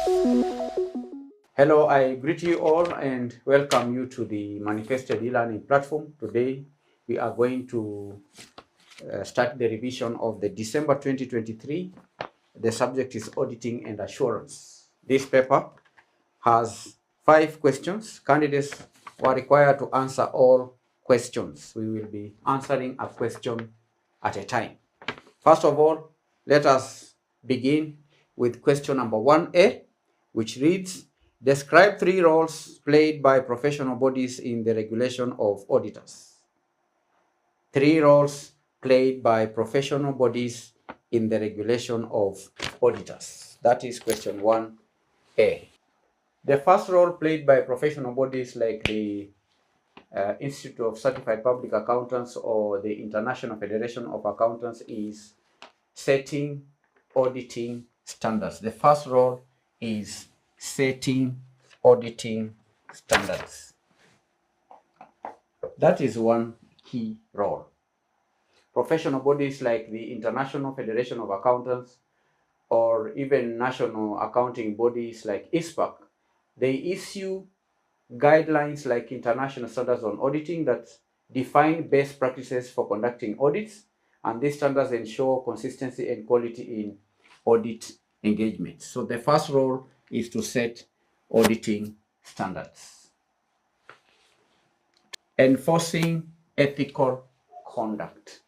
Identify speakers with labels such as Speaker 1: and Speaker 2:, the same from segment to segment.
Speaker 1: Hello, I greet you all and welcome you to the Manifested e-learning platform. Today, we are going to start the revision of the December 2023. The subject is auditing and assurance. This paper has 5 questions. Candidates were required to answer all questions. We will be answering a question at a time. First of all, let us begin with question number 1A, which reads, describe 3 roles played by professional bodies in the regulation of auditors. 3 roles played by professional bodies in the regulation of auditors. That is question 1A. The first role played by professional bodies like the Institute of Certified Public Accountants or the International Federation of Accountants is setting auditing standards. The first role is setting auditing standards. That is one key role. Professional bodies like the International Federation of Accountants or even national accounting bodies like ISPAC, they issue guidelines like international standards on auditing that define best practices for conducting audits, and these standards ensure consistency and quality in audit engagement. So the first role is to set auditing standards. Enforcing ethical conduct.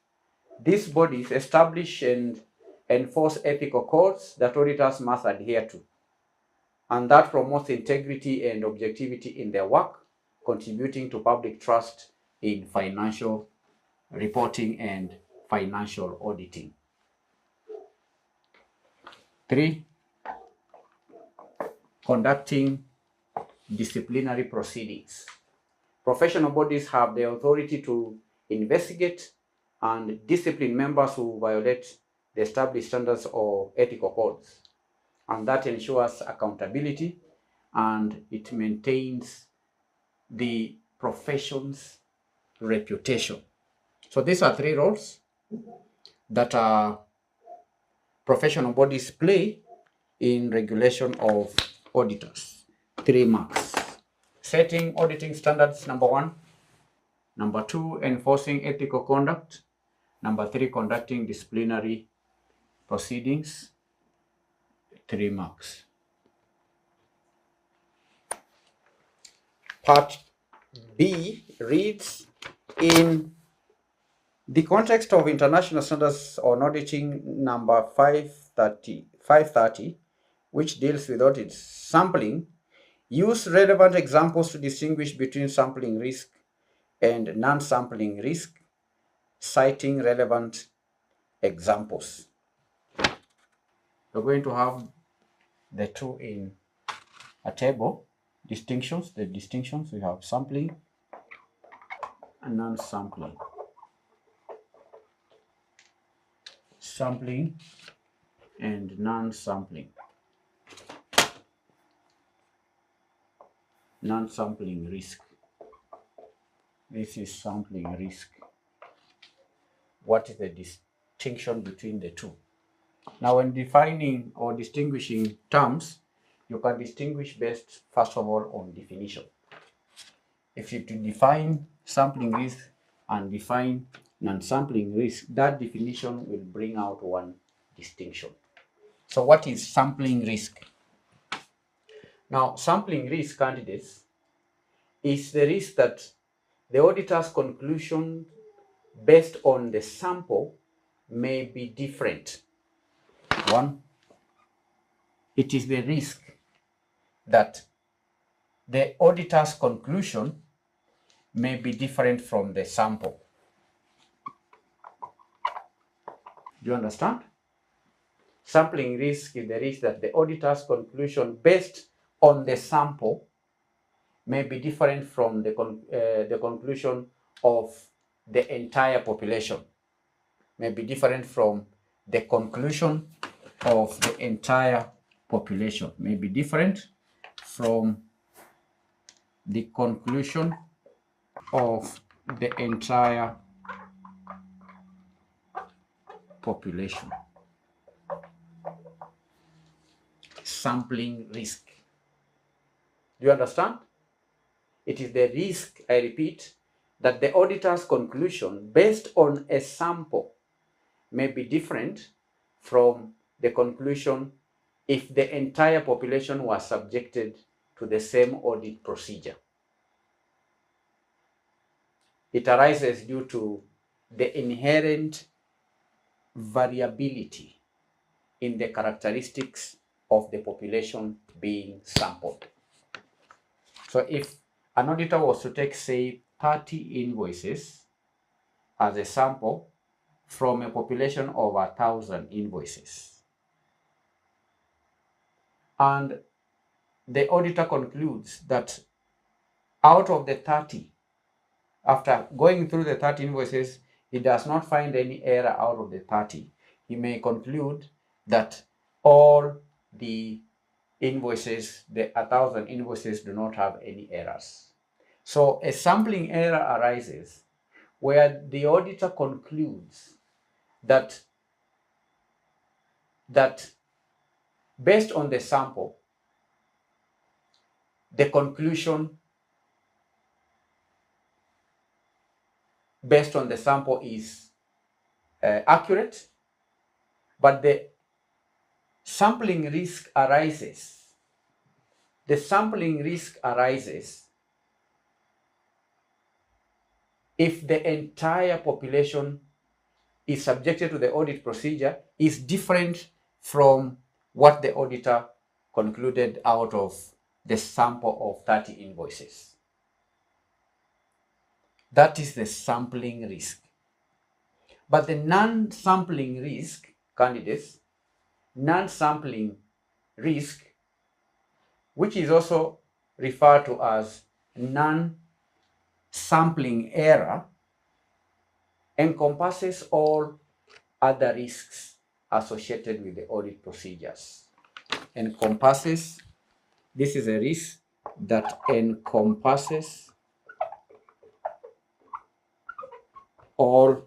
Speaker 1: These bodies establish and enforce ethical codes that auditors must adhere to, and that promotes integrity and objectivity in their work, contributing to public trust in financial reporting and financial auditing. 3, conducting disciplinary proceedings. Professional bodies have the authority to investigate and discipline members who violate the established standards or ethical codes, and that ensures accountability and it maintains the profession's reputation. So these are 3 roles that professional bodies play in regulation of auditors. 3 marks. Setting auditing standards, number 1. Number 2, enforcing ethical conduct. Number 3, conducting disciplinary proceedings. 3 marks. Part B reads, in the context of International Standards on Auditing number 530, which deals with audit sampling, use relevant examples to distinguish between sampling risk and non-sampling risk, citing relevant examples. We're going to have the 2 in a table. Distinctions, the distinctions, we have sampling and non-sampling. Sampling and non-sampling. Non-sampling risk. This is sampling risk. What is the distinction between the 2? Now, when defining or distinguishing terms, you can distinguish best, first of all, on definition. If you define sampling risk and define non-sampling risk, that definition will bring out one distinction. So what is sampling risk? Now, sampling risk, candidates, is the risk that the auditor's conclusion based on the sample may be different. 1, it is the risk that the auditor's conclusion may be different from the sample. Do you understand? Sampling risk is the risk that the auditor's conclusion based on the sample may be different from the conclusion of the entire population, may be different from the conclusion of the entire population, may be different from the conclusion of the entire population. sampling risk. Do you understand? It is the risk, I repeat, that the auditor's conclusion based on a sample may be different from the conclusion if the entire population was subjected to the same audit procedure. It arises due to the inherent variability in the characteristics of the population being sampled. So if an auditor was to take, say, 30 invoices as a sample from a population of 1,000 invoices, and the auditor concludes that out of the 30, after going through the 30 invoices, he does not find any error out of the 30, he may conclude that all the invoices, the 1,000 invoices, do not have any errors. So a sampling error arises where the auditor concludes that based on the sample, the conclusion based on the sample is accurate, but the sampling risk arises. The sampling risk arises if the entire population is subjected to the audit procedure is different from what the auditor concluded out of the sample of 30 invoices. That is the sampling risk. But the non-sampling risk, candidates, non-sampling risk, which is also referred to as non-sampling error, encompasses all other risks associated with the audit procedures. Encompasses, this is a risk that encompasses all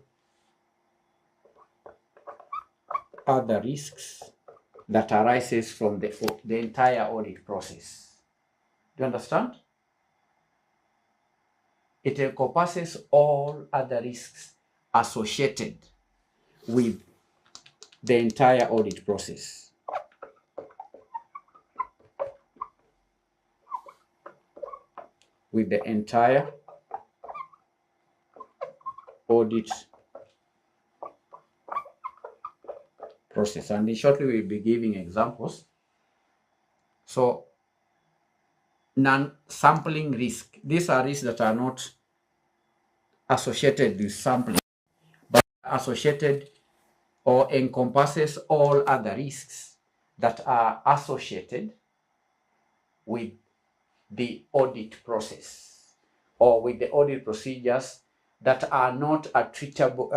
Speaker 1: other risks that arises from the entire audit process. Do you understand? It encompasses all other risks associated with the entire audit process. With the entire audit process. And shortly we'll be giving examples. So non-sampling risk. These are risks that are not associated with sampling, but associated or encompasses all other risks that are associated with the audit process or with the audit procedures that are not attributable,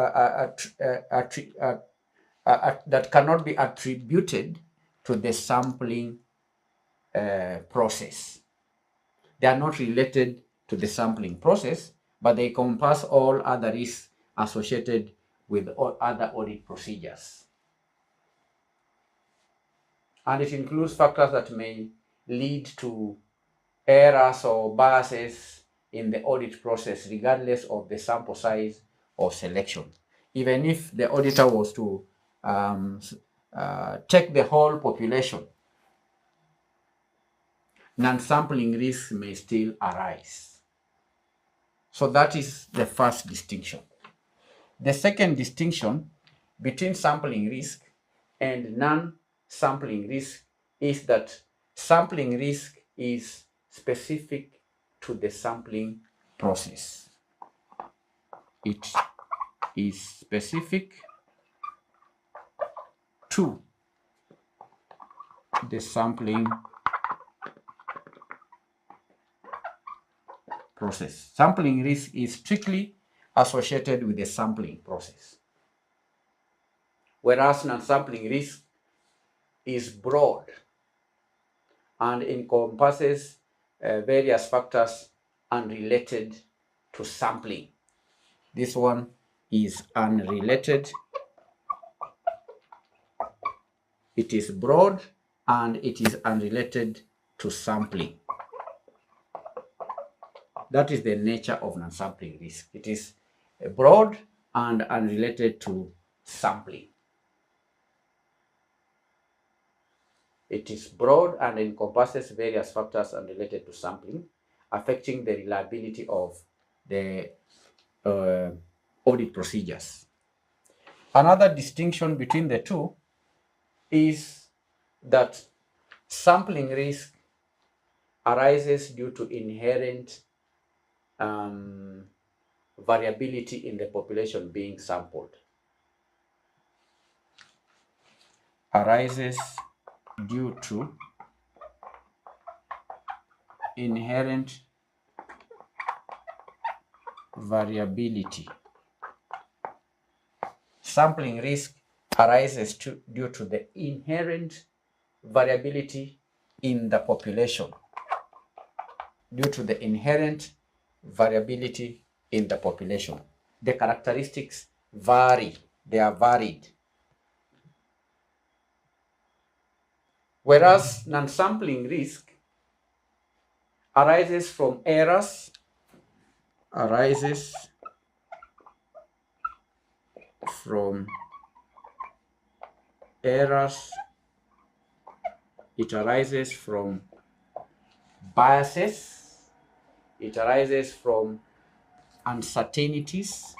Speaker 1: that cannot be attributed to the sampling process. They are not related to the sampling process, but they encompass all other risks associated with all other audit procedures. And it includes factors that may lead to errors or biases in the audit process, regardless of the sample size or selection. Even if the auditor was to check the whole population, non-sampling risks may still arise. So that is the first distinction. The second distinction between sampling risk and non-sampling risk is that sampling risk is specific to the sampling process. It is specific to the sampling process. Sampling risk is strictly associated with the sampling process, whereas non-sampling risk is broad and encompasses various factors unrelated to sampling. This one is unrelated. It is broad and it is unrelated to sampling. That is the nature of non-sampling risk. It is broad and unrelated to sampling. It is broad and encompasses various factors unrelated to sampling, affecting the reliability of the audit procedures. Another distinction between the two is that sampling risk arises due to inherent variability in the population being sampled. Arises due to inherent variability. Sampling risk arises due to the inherent variability in the population. Due to the inherent variability in the population. The characteristics vary, they are varied. Whereas non-sampling risk arises from errors, it arises from biases, it arises from uncertainties.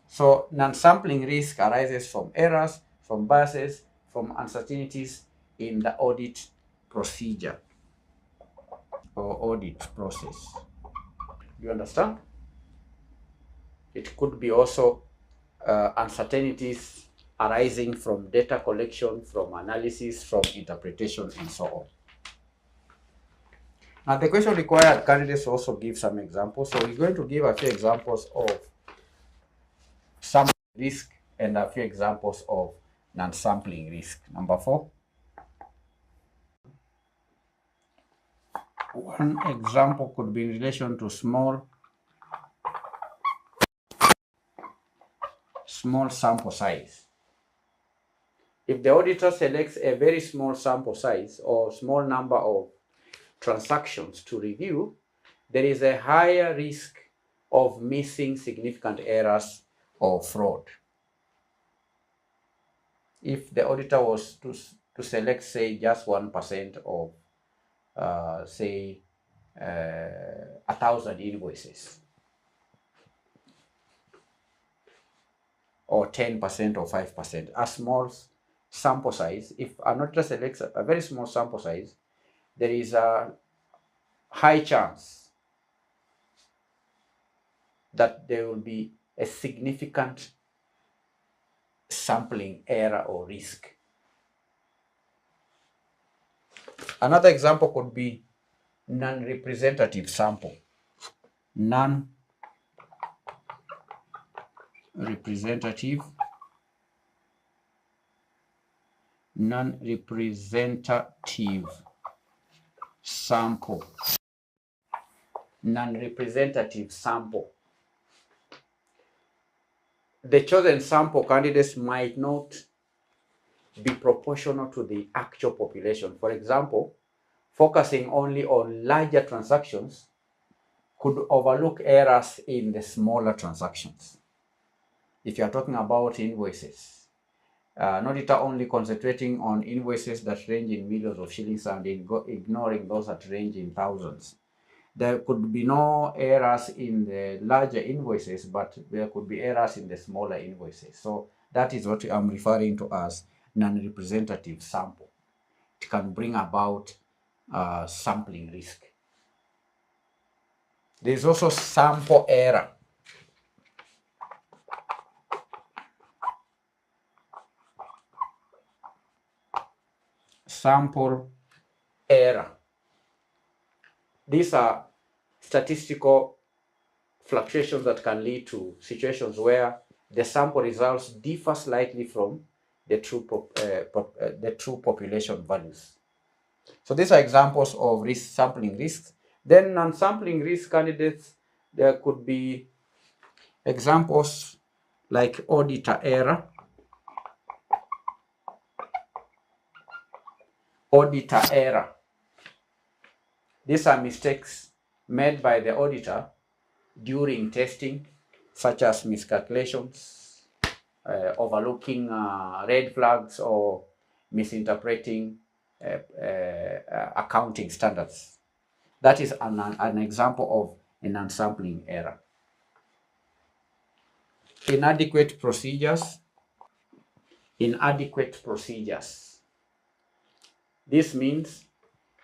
Speaker 1: So non-sampling risk arises from errors, from biases, from uncertainties in the audit procedure or audit process. Do you understand? It could be also uncertainties arising from data collection, from analysis, from interpretation, and so on. Now, the question required candidates also give some examples. So we're going to give a few examples of sampling risk and a few examples of non-sampling risk. Number 4. One example could be in relation to small sample size. If the auditor selects a very small sample size or small number of transactions to review, there is a higher risk of missing significant errors or fraud. If the auditor was to select, say, just 1% of, say, 1,000 invoices, or 10% or 5%, a small sample size, if an auditor selects a very small sample size, there is a high chance that there will be a significant sampling error or risk. Another example could be non-representative sample. Non-representative sample. Non-representative sample. The chosen sample candidates might not be proportional to the actual population. For example, focusing only on larger transactions could overlook errors in the smaller transactions. If you are talking about invoices, an auditor only concentrating on invoices that range in millions of shillings and ignoring those that range in thousands. There could be no errors in the larger invoices, but there could be errors in the smaller invoices. So that is what I'm referring to as non-representative sample. It can bring about sampling risk. There's also sample error. Sample error. These are statistical fluctuations that can lead to situations where the sample results differ slightly from the true population values. So these are examples of sampling risks. Then non-sampling risk candidates, there could be examples like auditor error. auditor error. These are mistakes made by the auditor during testing, such as miscalculations, overlooking red flags, or misinterpreting accounting standards. That is an example of an unsampling error. Inadequate procedures. Inadequate procedures. This means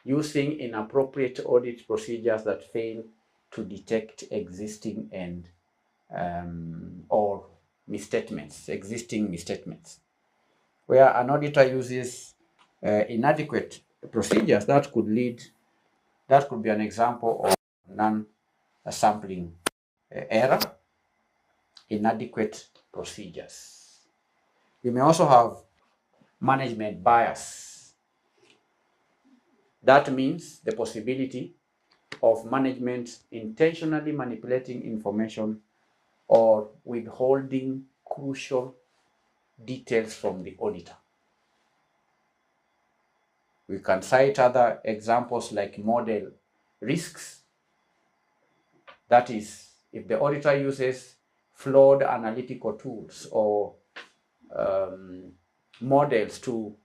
Speaker 1: using inappropriate audit procedures that fail to detect existing and or misstatements, existing misstatements. Where an auditor uses inadequate procedures, that could be an example of non-sampling error, inadequate procedures. We may also have management bias. That means the possibility of management intentionally manipulating information or withholding crucial details from the auditor. We can cite other examples like model risks. That is, if the auditor uses flawed analytical tools or models to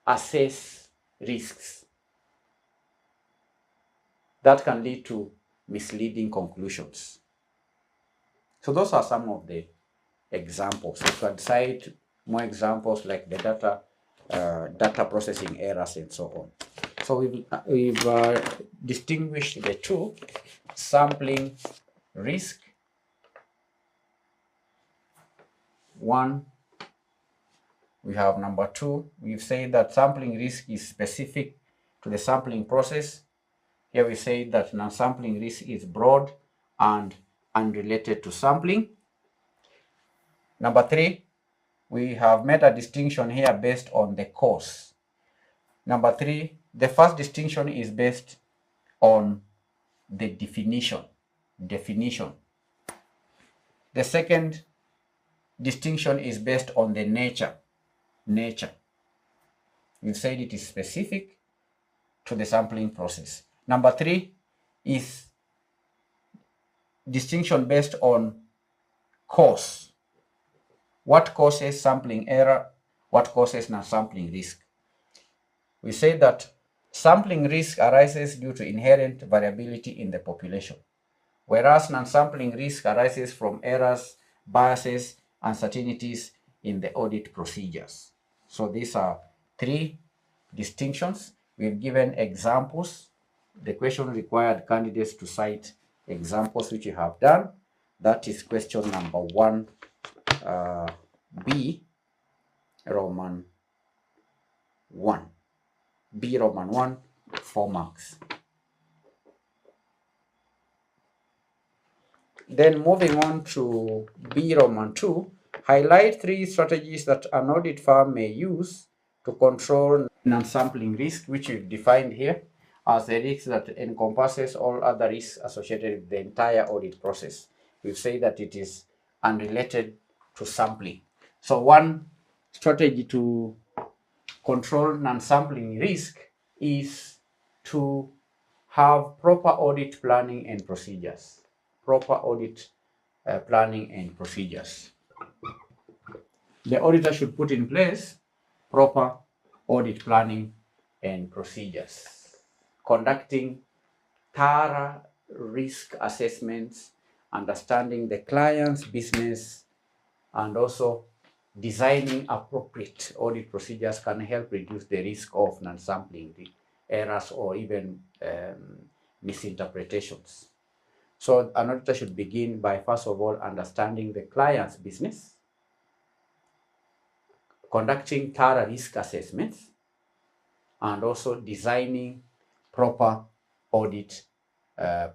Speaker 1: assess risks, that can lead to misleading conclusions. So those are some of the examples. You can cite more examples like the data processing errors and so on. So we've distinguished the two: sampling risk. One, we have number two. We've said that sampling risk is specific to the sampling process. Here we say that non-sampling risk is broad and unrelated to sampling. Number three, we have made a distinction here based on the cause. Number three, the first distinction is based on the definition. The second distinction is based on the nature. We said it is specific to the sampling process. Number three is distinction based on cause. What causes sampling error? What causes non-sampling risk? We say that sampling risk arises due to inherent variability in the population, whereas non-sampling risk arises from errors, biases, uncertainties in the audit procedures. So these are three distinctions. We've given examples. The question required candidates to cite examples, which you have done. That is question number 1B, Roman 1. B Roman 1, 4 marks. Then moving on to B Roman 2, highlight 3 strategies that an audit firm may use to control non-sampling risk, which we've defined here as a risk that encompasses all other risks associated with the entire audit process. We've said that it is unrelated to sampling. So one strategy to control non-sampling risk is to have proper audit planning and procedures. Proper audit planning and procedures. The auditor should put in place proper audit planning and procedures, conducting thorough risk assessments, understanding the client's business, and also designing appropriate audit procedures can help reduce the risk of non-sampling errors or even misinterpretations. So an auditor should begin by, first of all, understanding the client's business, conducting thorough risk assessments, and also designing proper audit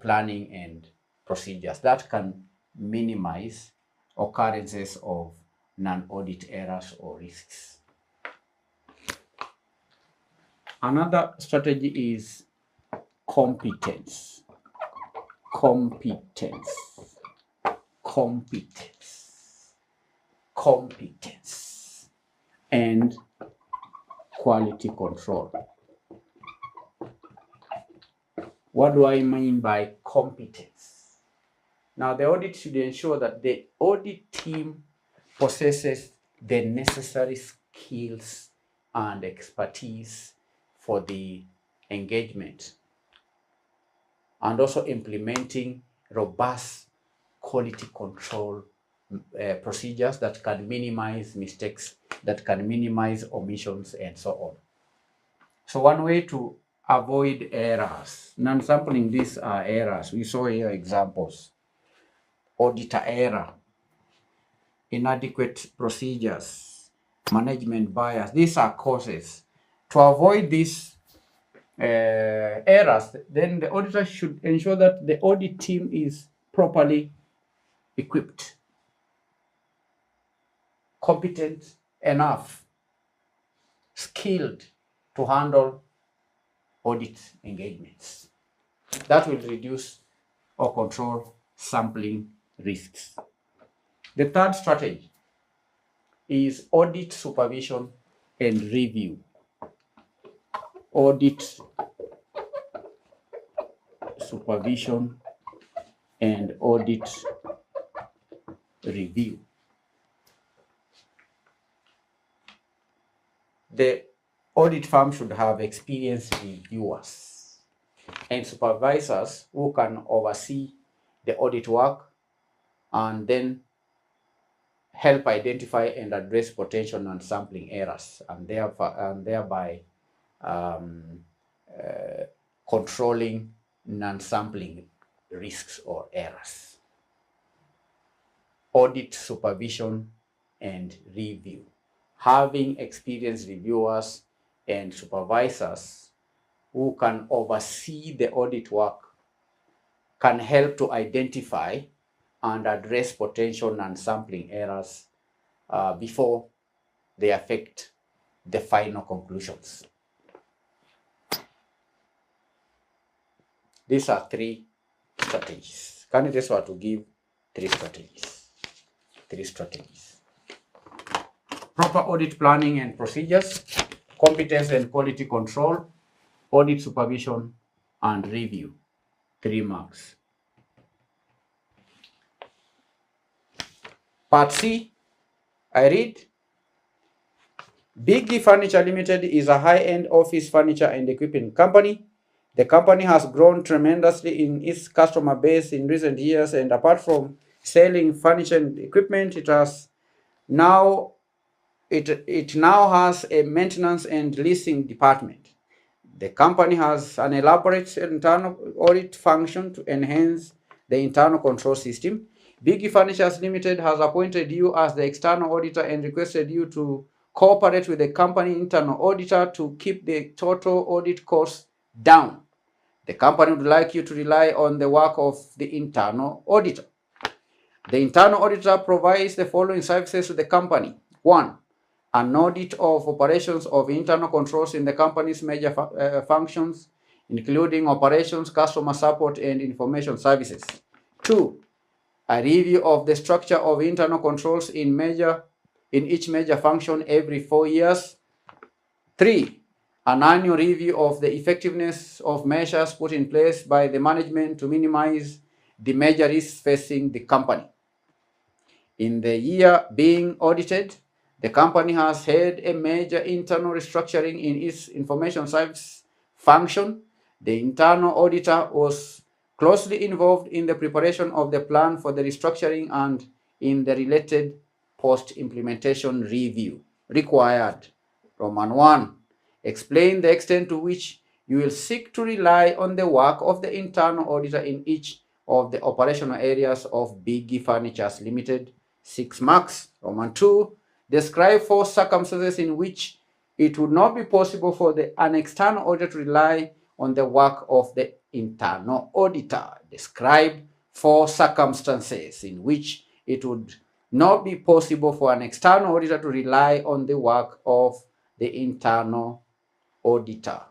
Speaker 1: planning and procedures that can minimize occurrences of non-audit errors or risks. Another strategy is competence. Competence and quality control. What do I mean by competence? Now, the audit should ensure that the audit team possesses the necessary skills and expertise for the engagement, and also implementing robust quality control procedures that can minimize mistakes, that can minimize omissions, and so on. So one way to avoid errors, non-sampling, these are errors. We saw here examples. Auditor error, inadequate procedures, management bias. These are causes. To avoid these errors, then the auditor should ensure that the audit team is properly equipped, competent enough, skilled to handle audit engagements. That will reduce or control sampling risks. The third strategy is audit supervision and review. Audit supervision and audit review. The audit firm should have experienced reviewers and supervisors who can oversee the audit work and then help identify and address potential non-sampling errors, and thereby controlling non-sampling risks or errors. Audit supervision and review. Having experienced reviewers and supervisors who can oversee the audit work can help to identify and address potential non-sampling errors before they affect the final conclusions. These are three strategies. Candidates were to give three strategies. Proper audit planning and procedures, competence and quality control, audit supervision and review. 3 marks. Part C, I read, Big Furniture Limited is a high-end office furniture and equipment company. The company has grown tremendously in its customer base in recent years, and apart from selling furniture and equipment, it now has a maintenance and leasing department. The company has an elaborate internal audit function to enhance the internal control system. Big Furnitures Limited has appointed you as the external auditor and requested you to cooperate with the company internal auditor to keep the total audit costs down. The company would like you to rely on the work of the internal auditor. The internal auditor provides the following services to the company. 1. An audit of operations of internal controls in the company's major functions, including operations, customer support, and information services. 2. A review of the structure of internal controls in each major function every 4 years. 3. An annual review of the effectiveness of measures put in place by the management to minimize the major risks facing the company. In the year being audited, the company has had a major internal restructuring in its information service function. The internal auditor was closely involved in the preparation of the plan for the restructuring and in the related post-implementation review. Required. Roman 1. Explain the extent to which you will seek to rely on the work of the internal auditor in each of the operational areas of Big Furnitures Limited. 6 marks. Roman 2. Describe 4 circumstances in which it would not be possible for an external auditor to rely on the work of the internal auditor. Describe 4 circumstances in which it would not be possible for an external auditor to rely on the work of the internal auditor.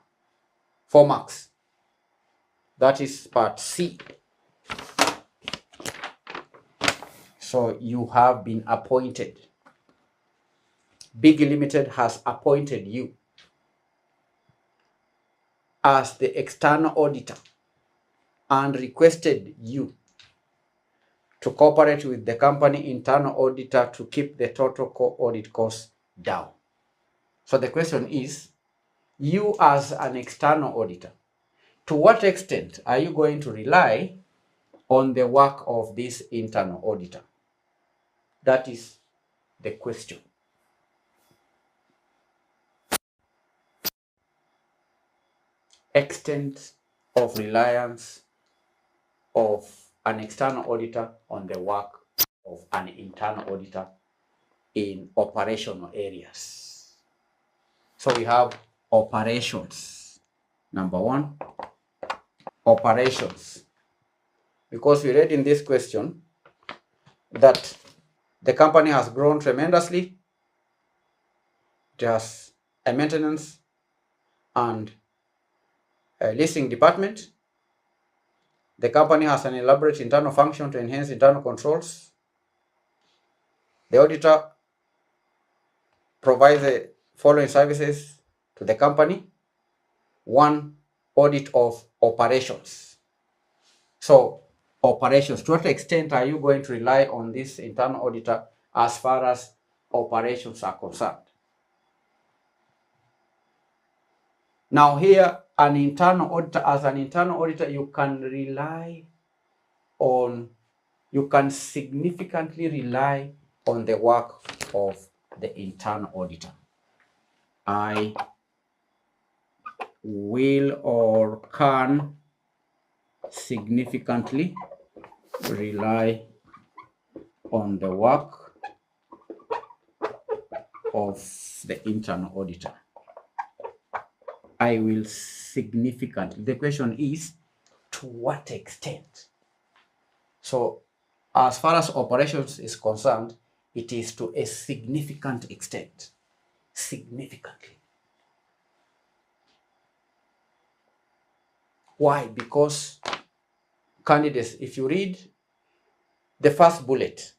Speaker 1: 4 marks. That is part C. So you have been appointed. Big Limited has appointed you as the external auditor and requested you to cooperate with the company internal auditor to keep the total audit costs down. So the question is, you as an external auditor, to what extent are you going to rely on the work of this internal auditor? That is the question. Extent of reliance of an external auditor on the work of an internal auditor in operational areas. So we have operations. Number one, operations. Because we read in this question that the company has grown tremendously. It has a maintenance and a leasing department. The company has an elaborate internal function to enhance internal controls. The auditor provides the following services to the company. One, audit of operations. So operations, to what extent are you going to rely on this internal auditor as far as operations are concerned? Now here, an internal auditor, as an internal auditor, you can rely on, you can significantly rely on the work of the internal auditor. I will or can significantly rely on the work of the internal auditor. I will significantly. The question is, to what extent? So, as far as operations is concerned, it is to a significant extent. Significantly. Why? Because, candidates, if you read the first bullet,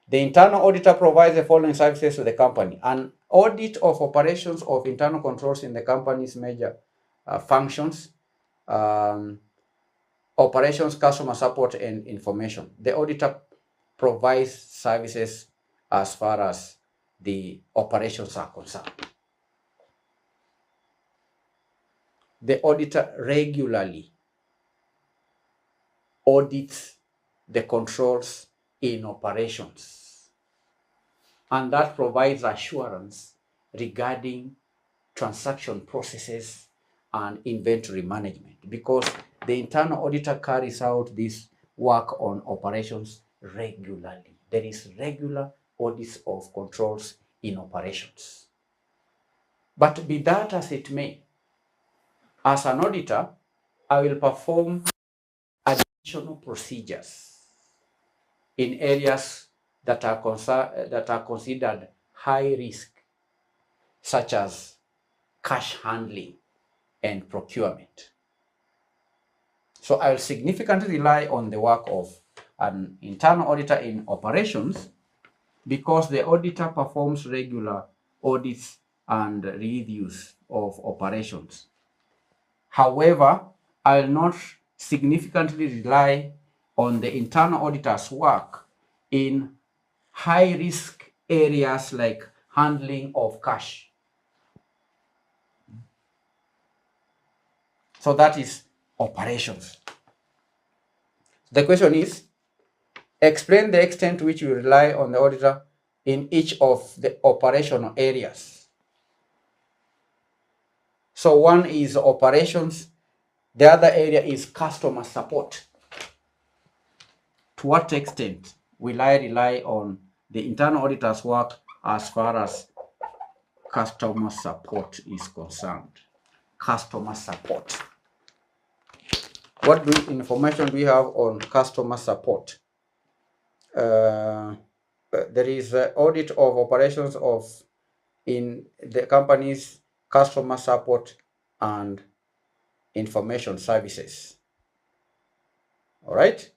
Speaker 1: the internal auditor provides the following services to the company: an audit of operations of internal controls in the company's major functions, operations, customer support, and information. The auditor provides services as far as the operations are concerned. The auditor regularly audits the controls in operations, and that provides assurance regarding transaction processes and inventory management, because the internal auditor carries out this work on operations regularly. There is regular audits of controls in operations. But be that as it may, as an auditor, I will perform additional procedures in areas that are considered high risk, such as cash handling and procurement. So I will significantly rely on the work of an internal auditor in operations, because the auditor performs regular audits and reviews of operations. However, I will not significantly rely on the internal auditor's work in high-risk areas like handling of cash. So that is operations. The question is, explain the extent to which you rely on the auditor in each of the operational areas. So one is operations, the other area is customer support. To what extent will I rely on the internal auditor's work as far as customer support is concerned? Customer support. What information do we have on customer support? There is an audit of operations in the company's customer support and information services. All right.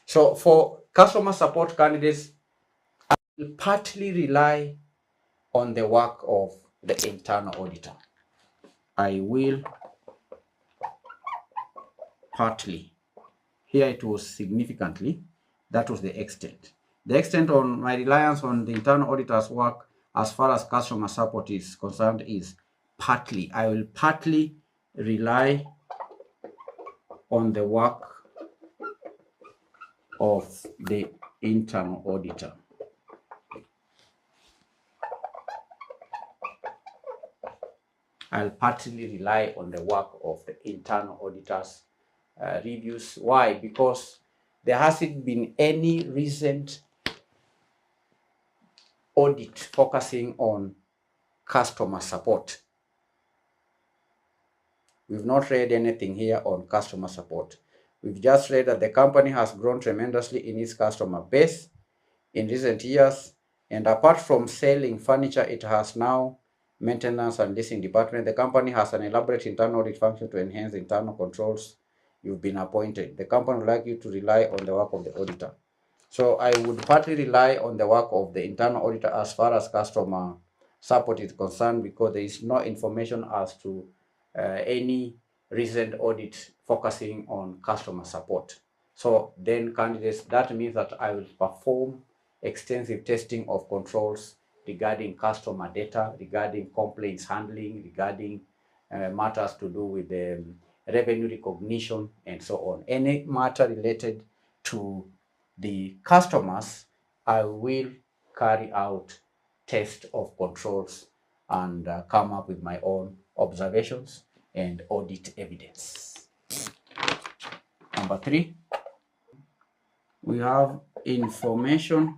Speaker 1: So for customer support candidates, I will partly rely on the work of the internal auditor. I will partly. Here it was significantly. That was the extent. The extent on my reliance on the internal auditor's work as far as customer support is concerned is partly. I will partly rely on the work of the internal auditor. I'll partly rely on the work of the internal auditors reviews. Why? Because there hasn't been any recent audit focusing on customer support. We've not read anything here on customer support. We've just read that the company has grown tremendously in its customer base in recent years, and apart from selling furniture, it has now maintenance and leasing department. The company has an elaborate internal audit function to enhance internal controls. You've been appointed. The company would like you to rely on the work of the auditor. So I would partly rely on the work of the internal auditor as far as customer support is concerned, because there is no information as to any recent audit focusing on customer support. So then candidates, that means that I will perform extensive testing of controls regarding customer data, regarding complaints handling, regarding matters to do with the revenue recognition and so on. Any matter related to the customers, I will carry out test of controls and come up with my own observations and audit evidence. Number 3, we have information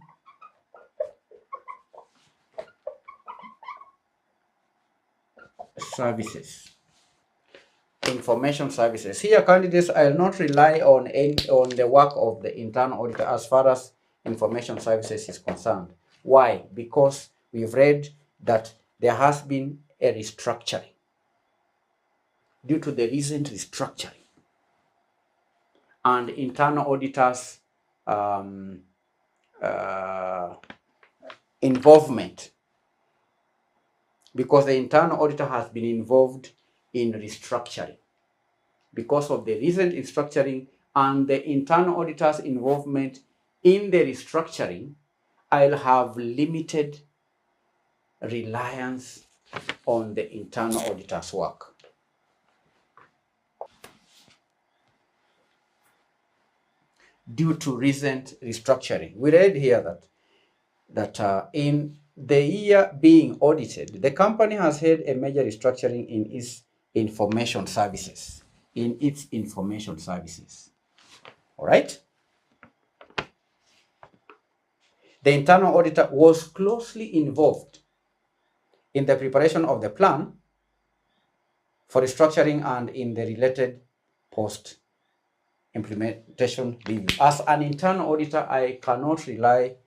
Speaker 1: services. Information services. Here, candidates, I will not rely on the work of the internal auditor as far as information services is concerned. Why? Because we've read that there has been a restructuring. Due to the recent restructuring and internal auditors' involvement, because the internal auditor has been involved in restructuring. Because of the recent restructuring and the internal auditor's involvement in the restructuring, I'll have limited reliance on the internal auditor's work. Due to recent restructuring. We read here that in the year being audited, the company has had a major restructuring in its information services. All right? The internal auditor was closely involved in the preparation of the plan for restructuring and in the related post-implementation review. As an internal auditor, I cannot rely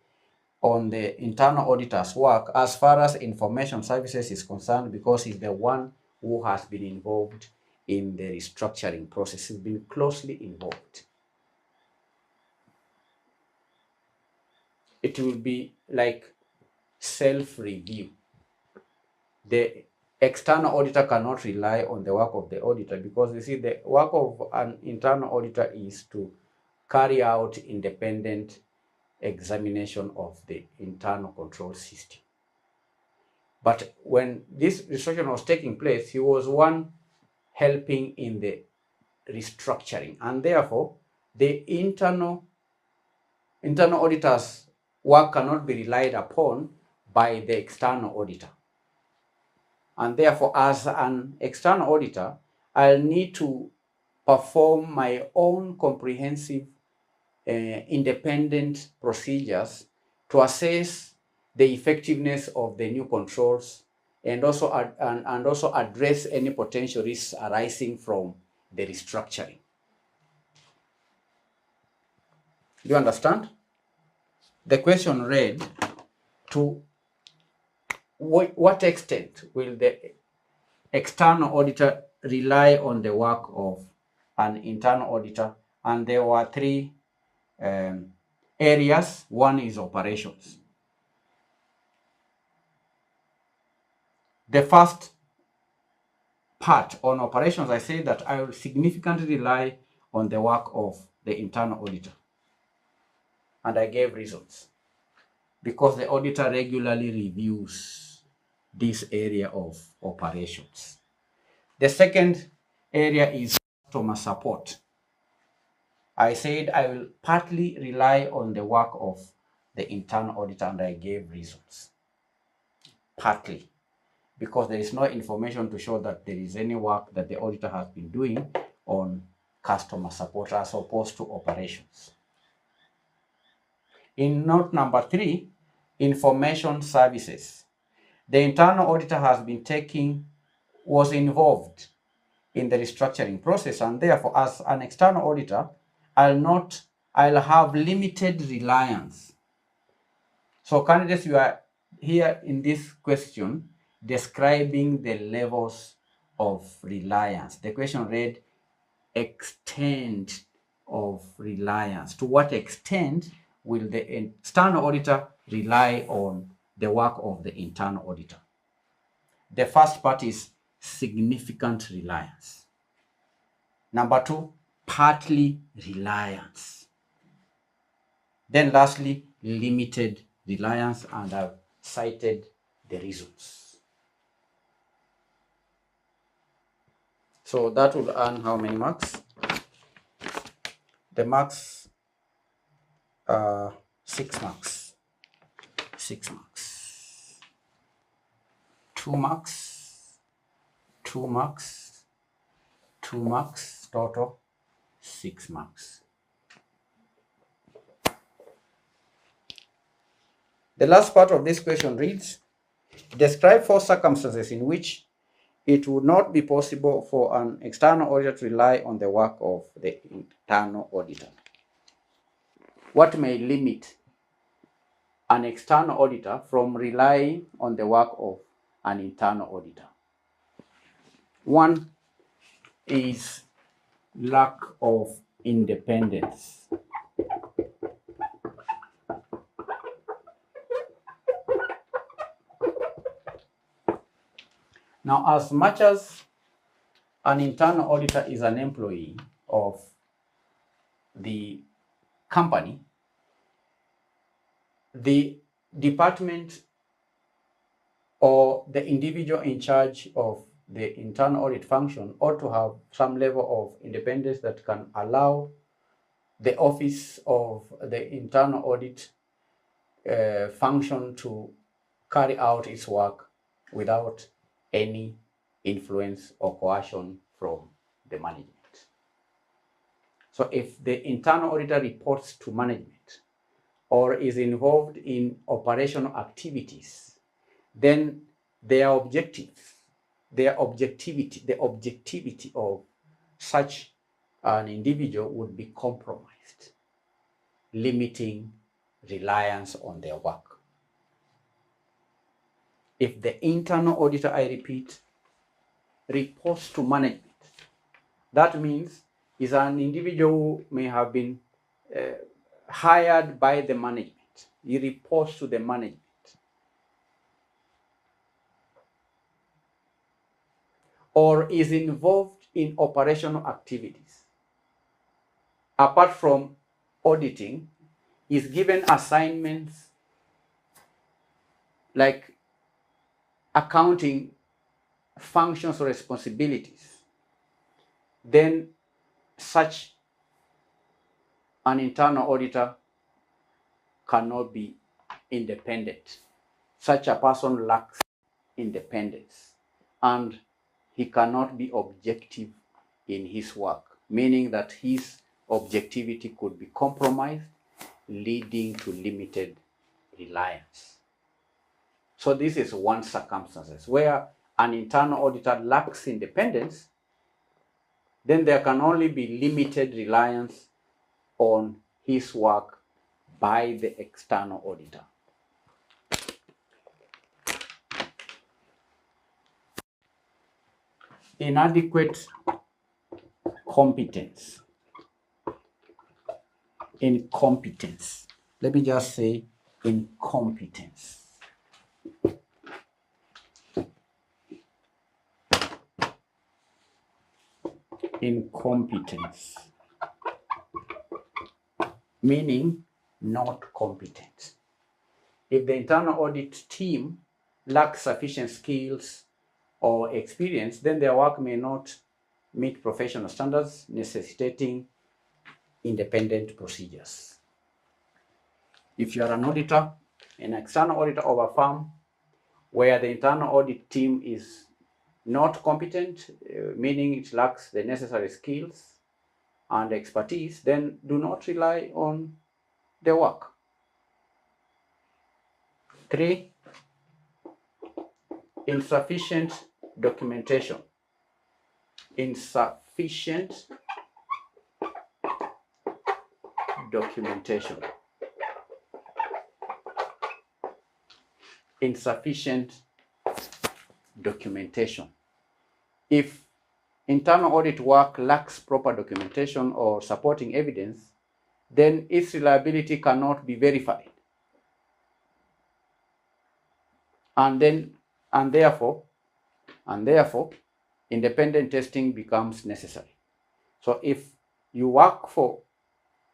Speaker 1: on the internal auditor's work as far as information services is concerned, because he's the one who has been involved in the restructuring process. He's been closely involved. It will be like self-review. The external auditor cannot rely on the work of the auditor, because you see, the work of an internal auditor is to carry out independent examination of the internal control system. But when this restructuring was taking place, he was one helping in the restructuring, and therefore the internal auditor's work cannot be relied upon by the external auditor. And therefore, as an external auditor, I'll need to perform my own comprehensive independent procedures to assess the effectiveness of the new controls, and also address any potential risks arising from the restructuring. Do you understand? The question read, to what extent will the external auditor rely on the work of an internal auditor? And there were 3 areas. One is operations. The first part on operations, I say that I will significantly rely on the work of the internal auditor. And I gave reasons. Because the auditor regularly reviews this area of operations. The second area is customer support. I said I will partly rely on the work of the internal auditor, and I gave reasons. Partly, because there is no information to show that there is any work that the auditor has been doing on customer support as opposed to operations. In note number 3, information services. The internal auditor was involved in the restructuring process, and therefore, as an external auditor, I'll have limited reliance. So candidates, you are here in this question describing the levels of reliance. The question read, extent of reliance. To what extent will the external auditor rely on the work of the internal auditor? The first part is significant reliance. Number 2, partly reliance. Then lastly, limited reliance, and I've cited the reasons. So that will earn how many marks? The marks are 6 marks. 6 marks. 2 marks. 2 marks. 2 marks. Total 6 marks. The last part of this question reads, describe 4 circumstances in which it would not be possible for an external auditor to rely on the work of the internal auditor. What may limit an external auditor from relying on the work of an internal auditor? 1 is lack of independence. Now, as much as an internal auditor is an employee of the company, the department or the individual in charge of the internal audit function ought to have some level of independence that can allow the office of the internal audit function to carry out its work without any influence or coercion from the management. So if the internal auditor reports to management or is involved in operational activities, then their objectivity, the objectivity of such an individual would be compromised, limiting reliance on their work. If the internal auditor, I repeat, reports to management, that means is an individual who may have been hired by the management. He reports to the management. Or is involved in operational activities. Apart from auditing, is given assignments like accounting functions or responsibilities, then such an internal auditor cannot be independent. Such a person lacks independence, and he cannot be objective in his work, meaning that his objectivity could be compromised, leading to limited reliance. So this is one circumstance where an internal auditor lacks independence, then there can only be limited reliance on his work by the external auditor. Inadequate competence. Incompetence. Let me just say incompetence. Incompetence. meaning not competent. If the internal audit team lacks sufficient skills or experience, then their work may not meet professional standards, necessitating independent procedures. If you are an auditor, an external auditor of a firm where the internal audit team is not competent, meaning it lacks the necessary skills and expertise, then do not rely on the work. 3, insufficient documentation. Insufficient documentation. Insufficient documentation. If internal audit work lacks proper documentation or supporting evidence, then its reliability cannot be verified. And therefore, independent testing becomes necessary. So if you work for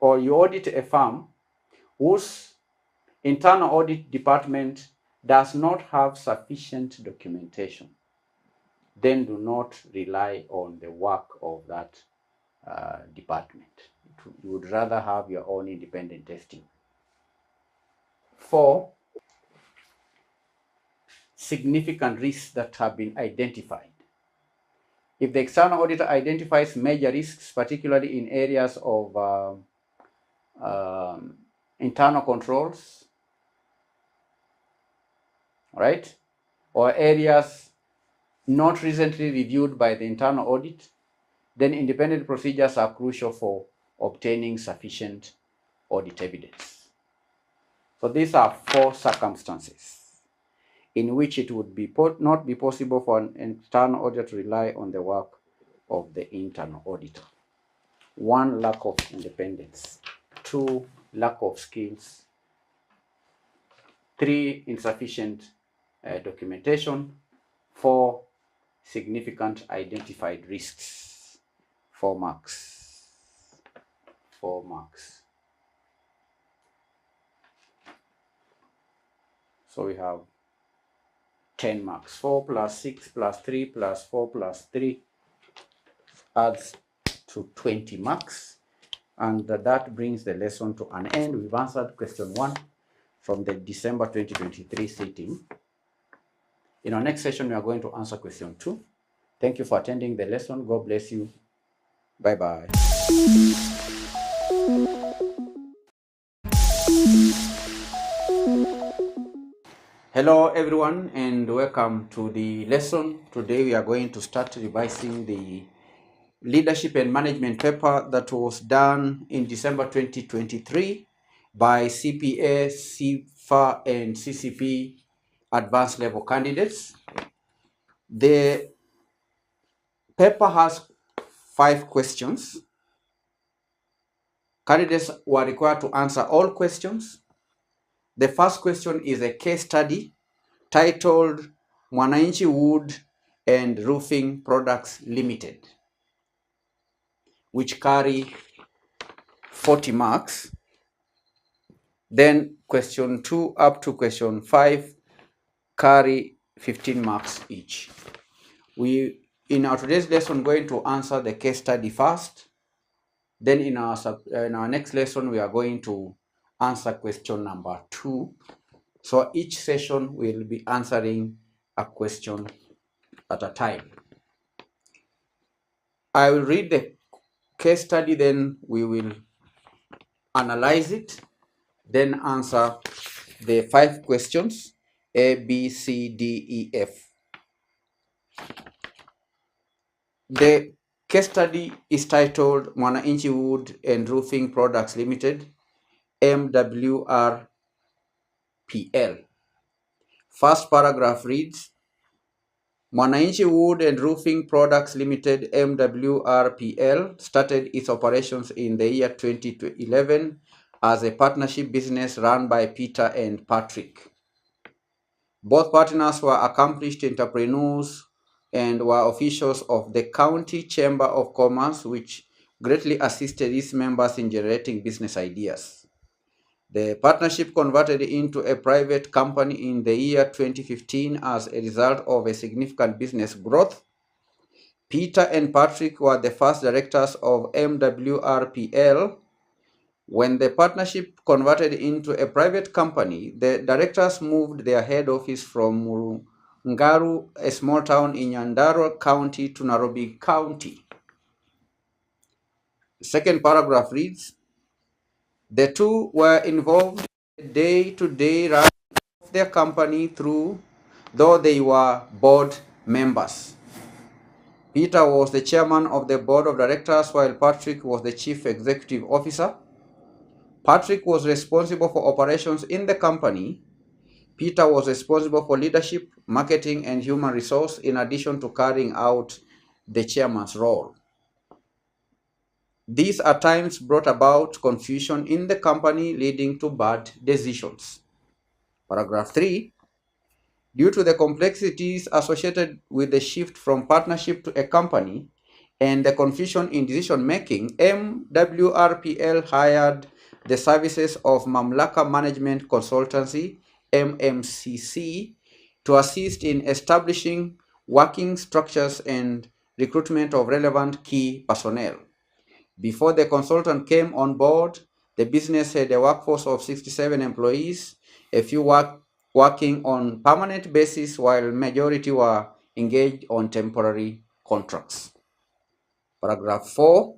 Speaker 1: or you audit a firm whose internal audit department does not have sufficient documentation, then do not rely on the work of that department. You would rather have your own independent testing. 4, significant risks that have been identified. If the external auditor identifies major risks, particularly in areas of internal controls, right, or areas not recently reviewed by the internal audit, then independent procedures are crucial for obtaining sufficient audit evidence. So these are 4 circumstances in which it would not be possible for an external auditor to rely on the work of the internal auditor. 1, lack of independence. 2, lack of skills. 3, insufficient documentation. 4, significant identified risks. 4 marks. 4 marks. So we have 10 marks. 4 plus 6 plus 3 plus 4 plus 3 adds to 20 marks. And that brings the lesson to an end. We've answered question 1 from the December 2023 sitting. In our next session, we are going to answer question 2. Thank you for attending the lesson. God bless you. Bye-bye. Hello everyone and welcome to the lesson. Today we are going to start revising the leadership and management paper that was done in December 2023 by CPA, CFA and CCP advanced level candidates. The paper has 5 questions. Candidates were required to answer all questions. The first question is a case study titled Mwananchi Wood and Roofing Products Limited, which carry 40 marks. Then question 2 up to question 5 carry 15 marks each. In our today's lesson, going to answer the case study first. Then in our next lesson, we are going to answer question number 2. So each session will be answering a question at a time. I will read the case study, then we will analyze it, then answer the 5 questions, A, B, C, D, E, F. The case study is titled Mwananchi Wood and Roofing Products Limited, MWRPL. First paragraph reads, Mwananchi Wood and Roofing Products Limited, MWRPL, started its operations in the year 2011 as a partnership business run by Peter and Patrick. Both partners were accomplished entrepreneurs and were officials of the County Chamber of Commerce, which greatly assisted its members in generating business ideas. The partnership converted into a private company in the year 2015 as a result of a significant business growth. Peter and Patrick were the first directors of MWRPL. When the partnership converted into a private company, the directors moved their head office from Ngaru, a small town in Nyandarua County, to Nairobi County. The second paragraph reads, the two were involved in the day-to-day running of their company though they were board members. Peter was the chairman of the board of directors while Patrick was the chief executive officer. Patrick was responsible for operations in the company. Peter was responsible for leadership, marketing, and human resource in addition to carrying out the chairman's role. These at times brought about confusion in the company, leading to bad decisions. Paragraph 3. Due to the complexities associated with the shift from partnership to a company and the confusion in decision making, MWRPL hired the services of Mamlaka Management Consultancy, MMCC, to assist in establishing working structures and recruitment of relevant key personnel. Before the consultant came on board, the business had a workforce of 67 employees, a few working on permanent basis while majority were engaged on temporary contracts. Paragraph 4.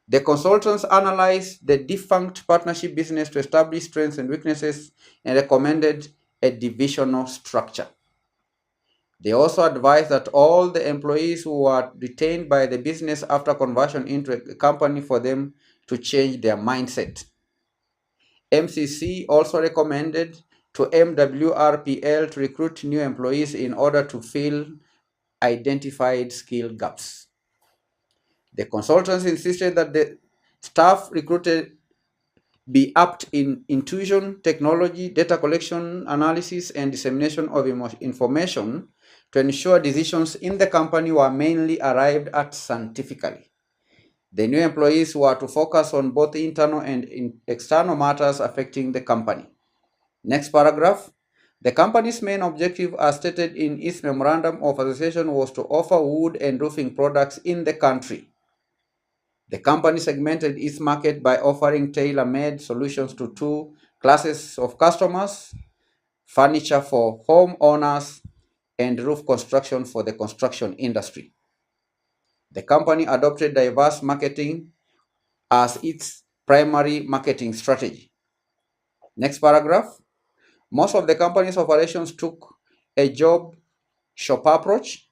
Speaker 1: The consultants analyzed the defunct partnership business to establish strengths and weaknesses and recommended a divisional structure. They also advised that all the employees who were retained by the business after conversion into a company for them to change their mindset. MCC also recommended to MWRPL to recruit new employees in order to fill identified skill gaps. The consultants insisted that the staff recruited be apt in intuition, technology, data collection, analysis, and dissemination of information to ensure decisions in the company were mainly arrived at scientifically. The new employees were to focus on both internal and external matters affecting the company. Next paragraph. The company's main objective, as stated in its memorandum of association, was to offer wood and roofing products in the country. The company segmented its market by offering tailor-made solutions to two classes of customers: furniture for home owners and roof construction for the construction industry. The company adopted diverse marketing as its primary marketing strategy. Next paragraph. Most of the company's operations took a job shop approach.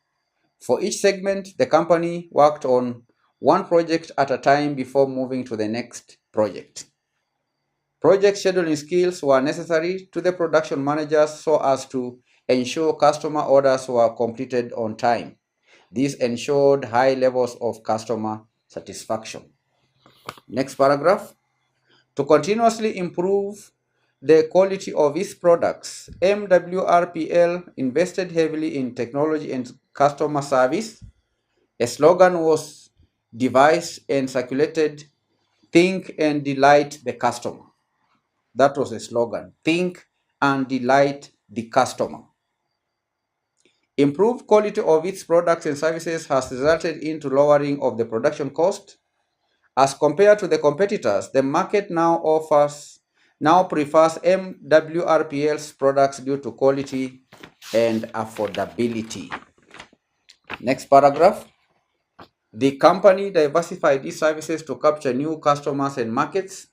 Speaker 1: For each segment, the company worked on one project at a time before moving to the next project. Project scheduling skills were necessary to the production managers so as to ensure customer orders were completed on time. This ensured high levels of customer satisfaction. Next paragraph. To continuously improve the quality of its products, MWRPL invested heavily in technology and customer service. A slogan was devised and circulated: think and delight the customer. That was a slogan: think and delight the customer. Improved quality of its products and services has resulted into lowering of the production cost. As compared to the competitors, the market now prefers MWRPL's products due to quality and affordability. Next paragraph. The company diversified its services to capture new customers and markets.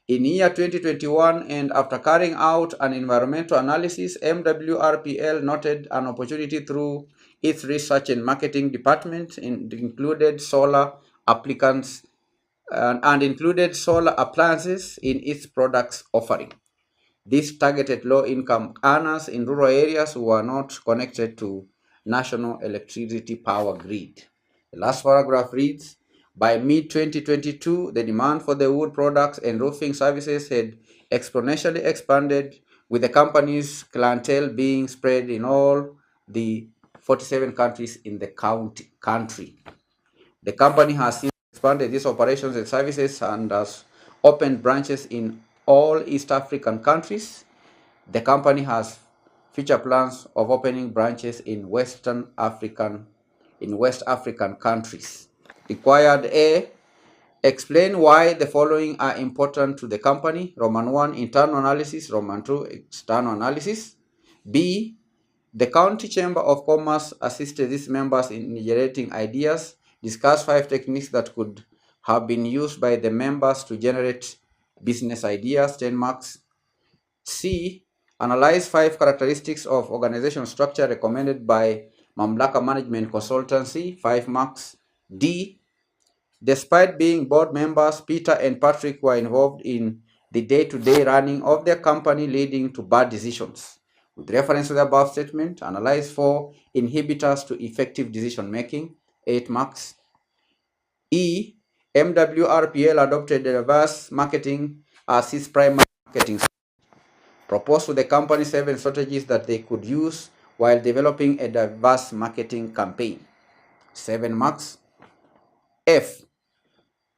Speaker 1: In year 2021, and after carrying out an environmental analysis, MWRPL noted an opportunity through its research and marketing department and included solar appliances in its products offering. This targeted low-income earners in rural areas who are not connected to national electricity power grid. The last paragraph reads, by mid-2022, the demand for the wood products and roofing services had exponentially expanded, with the company's clientele being spread in all the 47 countries in the country. The company has since expanded its operations and services and has opened branches in all East African countries. The company has future plans of opening branches in West African countries. Required A, explain why the following are important to the company. Roman 1, internal analysis. Roman 2, external analysis. B, the County Chamber of Commerce assisted its members in generating ideas. Discuss 5 techniques that could have been used by the members to generate business ideas. 10 marks. C, analyze 5 characteristics of organizational structure recommended by Mamlaka Management Consultancy. 5 marks. D, despite being board members, Peter and Patrick were involved in the day-to-day running of their company, leading to bad decisions. With reference to the above statement, analyze 4 inhibitors to effective decision making. 8 marks. E, MWRPL adopted reverse marketing as its primary marketing. Propose to the company 7 strategies that they could use while developing a diverse marketing campaign. 7 marks. F,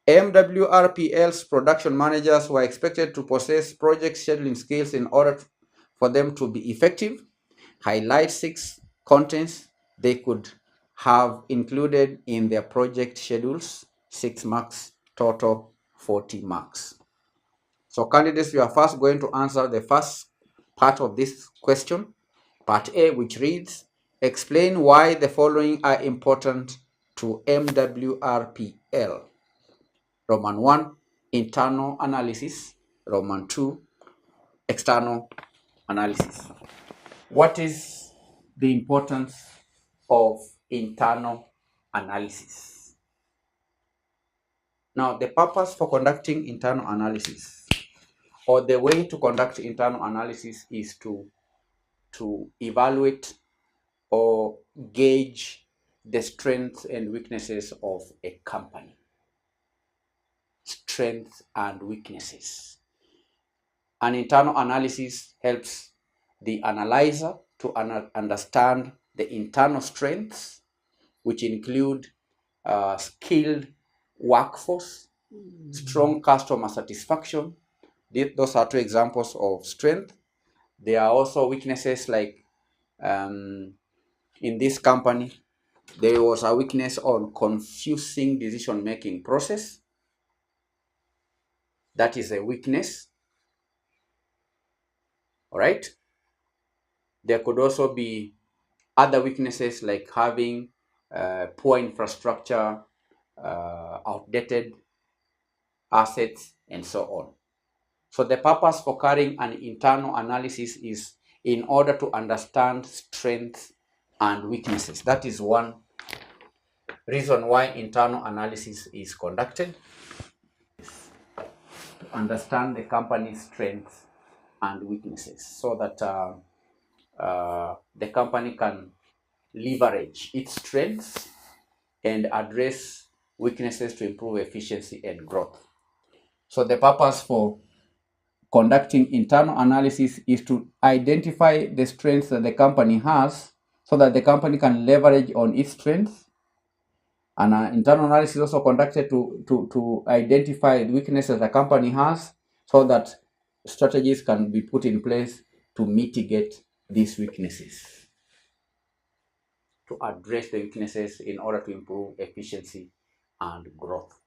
Speaker 1: MWRPL's production managers were expected to possess project scheduling skills in order for them to be effective. Highlight 6 contents they could have included in their project schedules. 6 marks, total 40 marks. So candidates, you are first going to answer the first part of this question, part A, which reads, explain why the following are important to MWRPL. Roman 1, internal analysis. Roman 2, external analysis. What is the importance of internal analysis? Now, the purpose for conducting internal analysis, or the way to conduct internal analysis, is to evaluate or gauge the strengths and weaknesses of a company. Strengths and weaknesses. An internal analysis helps the analyzer to understand the internal strengths, which include skilled workforce, strong customer satisfaction. Those are 2 examples of strength. There are also weaknesses, like in this company, there was a weakness on confusing decision-making process. That is a weakness. All right. There could also be other weaknesses, like having poor infrastructure, outdated assets, and so on. So the purpose for carrying an internal analysis is in order to understand strengths and weaknesses. That is one reason why internal analysis is conducted, to understand the company's strengths and weaknesses, so that the company can leverage its strengths and address weaknesses to improve efficiency and growth. So the purpose for conducting internal analysis is to identify the strengths that the company has, so that the company can leverage on its strengths. And internal analysis is also conducted to identify the weaknesses the company has, so that strategies can be put in place to mitigate these weaknesses, to address the weaknesses in order to improve efficiency and growth.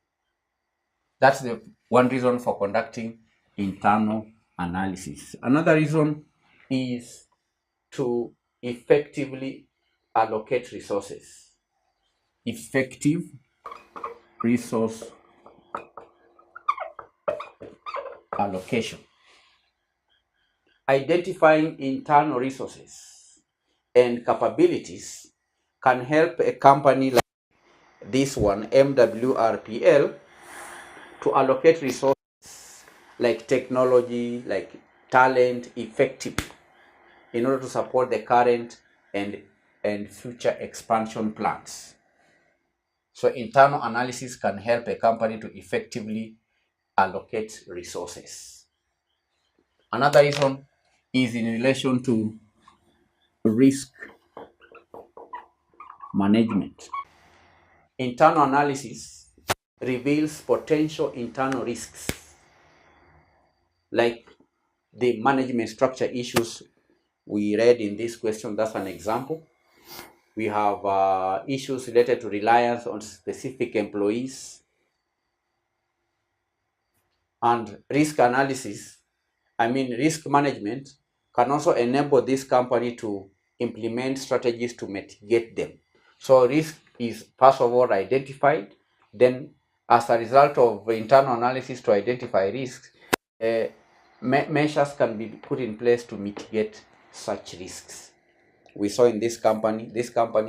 Speaker 1: That's the one reason for conducting internal analysis. Another reason is to effectively allocate resources. Effective resource allocation. Identifying internal resources and capabilities can help a company like this one, MWRPL, to allocate resources like technology, like talent, effectively, in order to support the current and future expansion plans. So internal analysis can help a company to effectively allocate resources. Another reason is in relation to risk management. Internal analysis reveals potential internal risks like the management structure issues we read in this question. That's an example. We have issues related to reliance on specific employees and risk analysis. Risk management can also enable this company to implement strategies to mitigate them. So risk is first of all identified, then as a result of internal analysis to identify risks, measures can be put in place to mitigate such risks. We saw in this company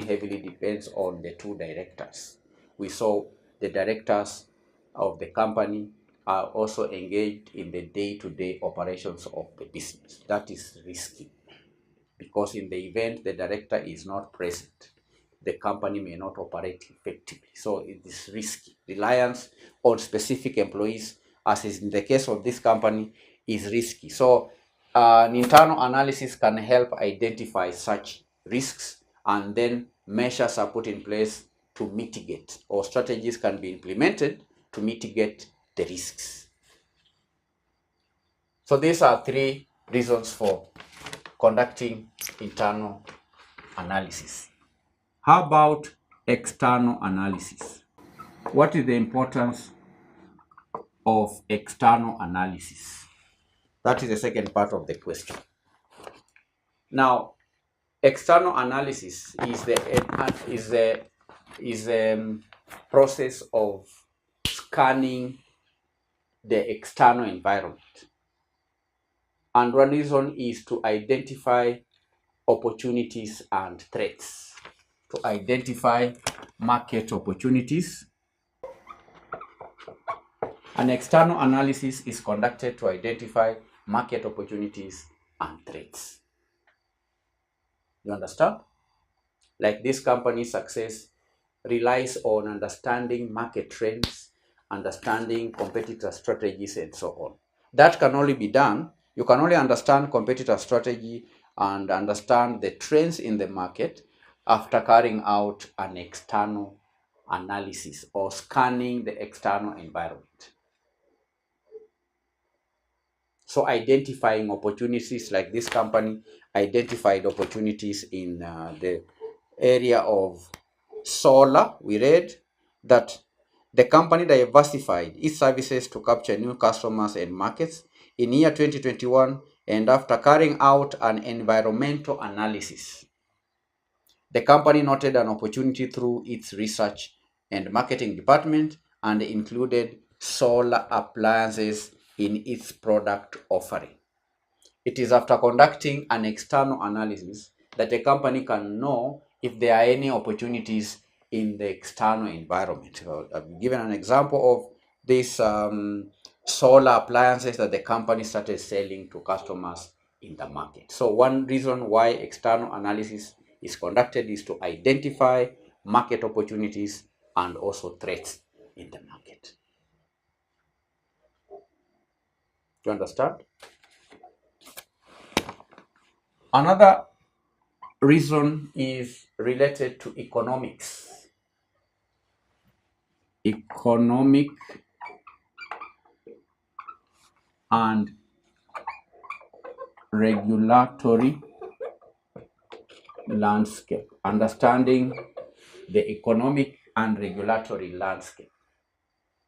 Speaker 1: heavily depends on the two directors. We saw the directors of the company are also engaged in the day-to-day operations of the business. That is risky, because in the event the director is not present, the company may not operate effectively. So it is risky. Reliance on specific employees, as is in the case of this company, is risky. So an internal analysis can help identify such risks, and then measures are put in place to mitigate, or strategies can be implemented to mitigate the risks. So these are three reasons for conducting internal analysis. How about external analysis? What is the importance of external analysis? That is the second part of the question. Now, external analysis is the process of scanning the external environment. And one reason is to identify opportunities and threats. To identify market opportunities. An external analysis is conducted to identify market opportunities and threats. You understand? Like this company's success relies on understanding market trends, understanding competitor strategies, and so on. That can only be done. You can only understand competitor strategy and understand the trends in the market after carrying out an external analysis or scanning the external environment. So identifying opportunities, like this company identified opportunities in the area of solar. We read that the company diversified its services to capture new customers and markets in year 2021, and after carrying out an environmental analysis, the company noted an opportunity through its research and marketing department and included solar appliances in its product offering. It is after conducting an external analysis that a company can know if there are any opportunities in the external environment. I've given an example of these solar appliances that the company started selling to customers in the market. So one reason why external analysis is conducted is to identify market opportunities and also threats in the market. Do you understand? Another reason is related to economics. Economic and regulatory landscape. Understanding the economic and regulatory landscape.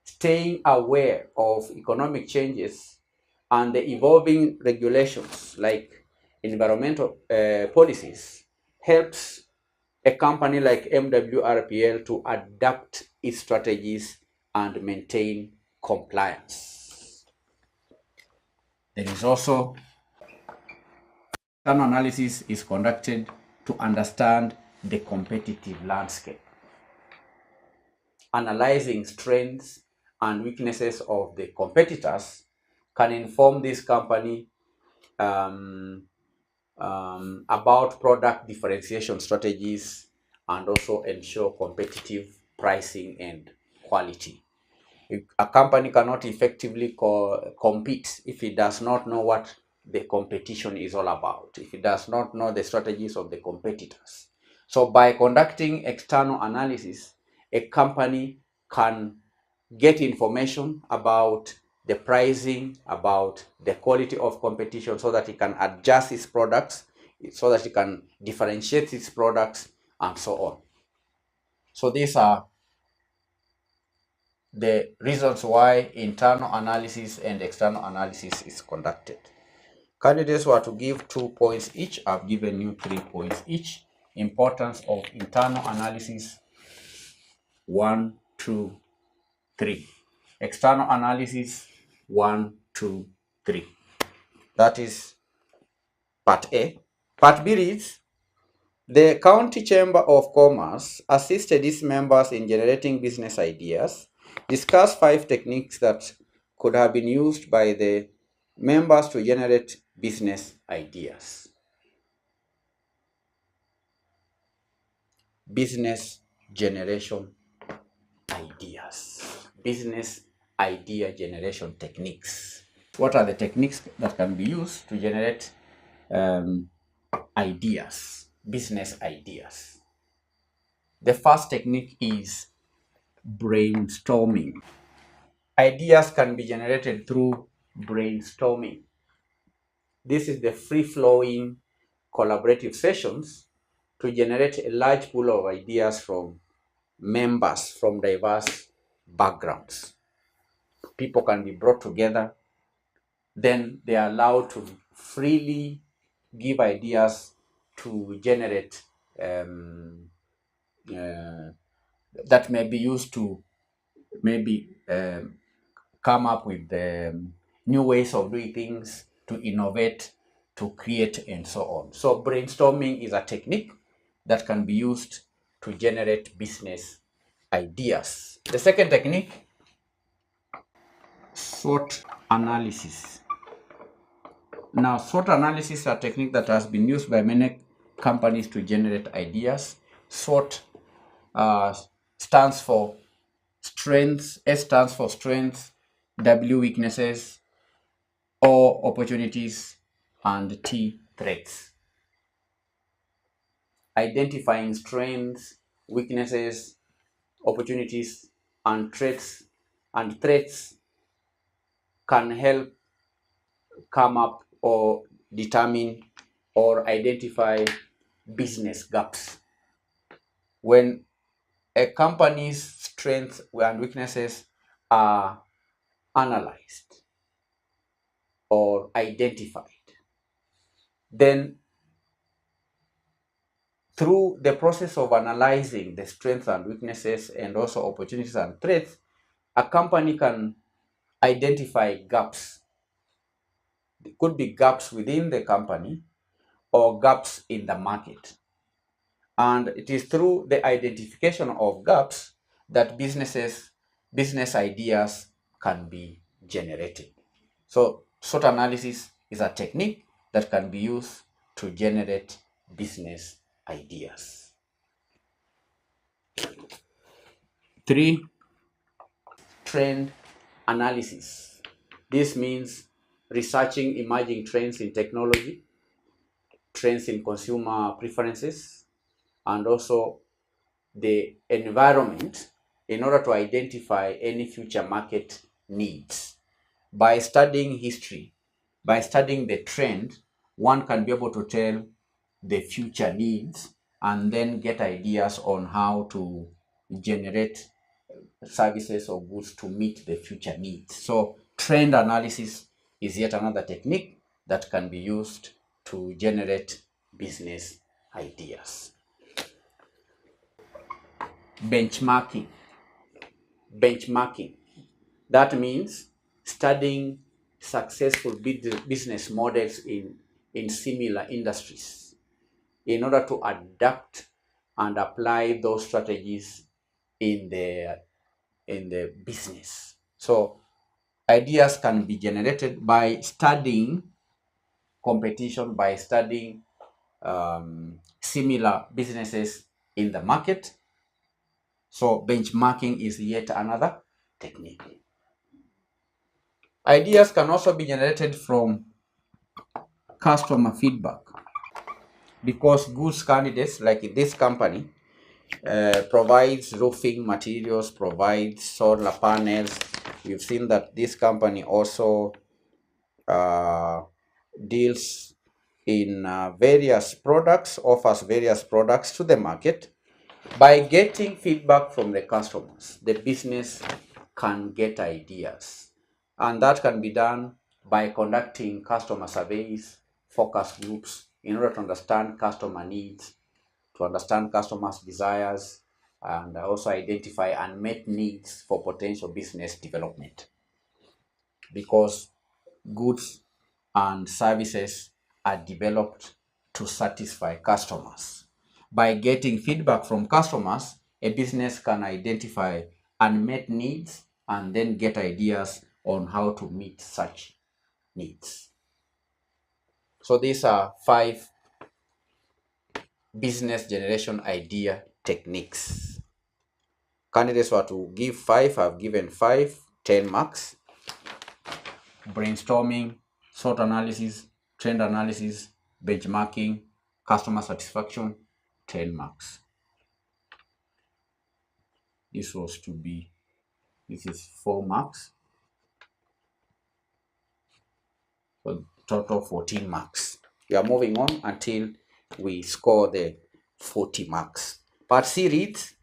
Speaker 1: Staying aware of economic changes and the evolving regulations like environmental policies helps a company like MWRPL to adapt its strategies and maintain compliance. There is also an analysis is conducted to understand the competitive landscape. Analyzing strengths and weaknesses of the competitors can inform this company about product differentiation strategies and also ensure competitive pricing and quality. A company cannot effectively compete if it does not know what the competition is all about, if it does not know the strategies of the competitors. So by conducting external analysis, a company can get information about the pricing, about the quality of competition, so that it can adjust its products, so that it can differentiate its products, and so on. So these are the reasons why internal analysis and external analysis is conducted. Candidates were to give 2 points each. I've given you 3 points each. Importance of internal analysis, 1, 2, 3. External analysis, 1, 2, 3. That is part A. Part B reads, the County Chamber of Commerce assisted its members in generating business ideas. Discuss 5 techniques that could have been used by the members to generate business ideas. Business generation ideas. Business idea generation techniques. What are the techniques that can be used to generate ideas, business ideas? The first technique is brainstorming. Ideas can be generated through brainstorming. This is the free-flowing collaborative sessions to generate a large pool of ideas from members from diverse backgrounds. People can be brought together, then they are allowed to freely give ideas to generate that may be used to maybe come up with new ways of doing things, to innovate, to create, and so on. So brainstorming is a technique that can be used to generate business ideas. The second technique, SWOT analysis. Now, SWOT analysis is a technique that has been used by many companies to generate ideas. SWOT stands for strengths, S stands for strengths, W weaknesses, O opportunities, and T threats. Identifying strengths, weaknesses, opportunities, and threats can help come up or determine or identify business gaps. When a company's strengths and weaknesses are analyzed or identified, then through the process of analyzing the strengths and weaknesses and also opportunities and threats, a company can identify gaps. There could be gaps within the company or gaps in the market. And it is through the identification of gaps that business ideas can be generated. So SWOT analysis is a technique that can be used to generate business ideas. 3, trend analysis. This means researching emerging trends in technology, trends in consumer preferences, and also the environment in order to identify any future market needs. By studying history, by studying the trend, one can be able to tell the future needs and then get ideas on how to generate services or goods to meet the future needs. So trend analysis is yet another technique that can be used to generate business ideas. Benchmarking. That means studying successful business models in similar industries in order to adapt and apply those strategies in the business. So ideas can be generated by studying competition, by studying similar businesses in the market. So benchmarking is yet another technique. Ideas can also be generated from customer feedback, because goods candidates like this company provides roofing materials, provides solar panels, We've seen that this company also deals in various products, offers various products to the market. By getting feedback from the customers, the business can get ideas, and that can be done by conducting customer surveys, focus groups, in order to understand customer needs, to understand customers' desires, and also identify unmet needs for potential business development. Because goods and services are developed to satisfy customers. By getting feedback from customers, a business can identify unmet needs and then get ideas on how to meet such needs. So these are 5 business generation idea techniques. Candidates were to give 5, I've given 5, 10 marks. Brainstorming, SWOT analysis, trend analysis, benchmarking, customer satisfaction, 10 marks. This is 4 marks. So total 14 marks. We are moving on until we score the 40 marks. Part C reads,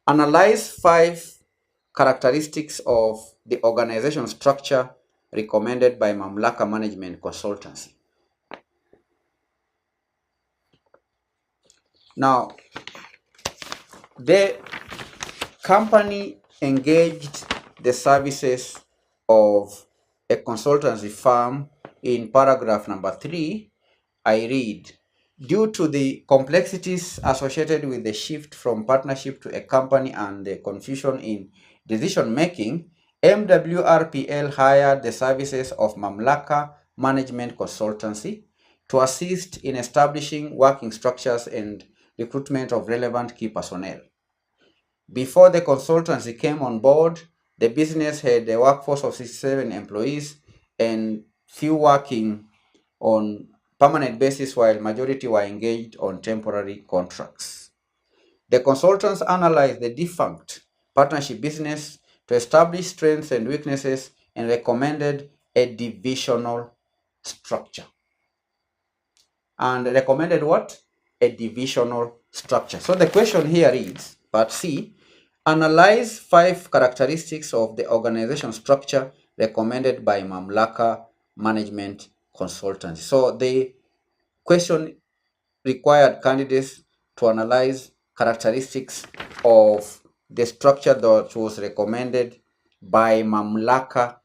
Speaker 1: analyze 5 characteristics of the organization structure recommended by Mamlaka Management Consultancy. Now, the company engaged the services of a consultancy firm. In paragraph number 3, I read, due to the complexities associated with the shift from partnership to a company and the confusion in decision making, MWRPL hired the services of Mamlaka Management Consultancy to assist in establishing working structures and recruitment of relevant key personnel. Before the consultancy came on board, the business had a workforce of 67 employees and few working on permanent basis, while majority were engaged on temporary contracts. The consultants analyzed the defunct partnership business to establish strengths and weaknesses and recommended a divisional structure. And recommended what? A divisional structure. So the question here is, part C, analyze 5 characteristics of the organization structure recommended by Mamlaka Management Consultancy. So the question required candidates to analyze characteristics of the structure that was recommended by Mamlaka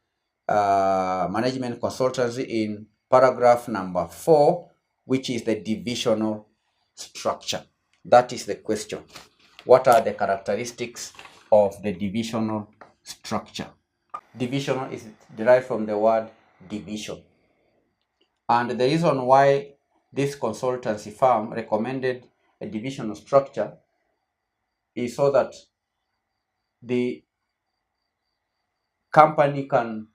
Speaker 1: Management Consultancy in paragraph number 4, which is the divisional structure. That is the question. What are the characteristics of the divisional structure? Divisional is derived from the word division. And the reason why this consultancy firm recommended a divisional structure is so that the company can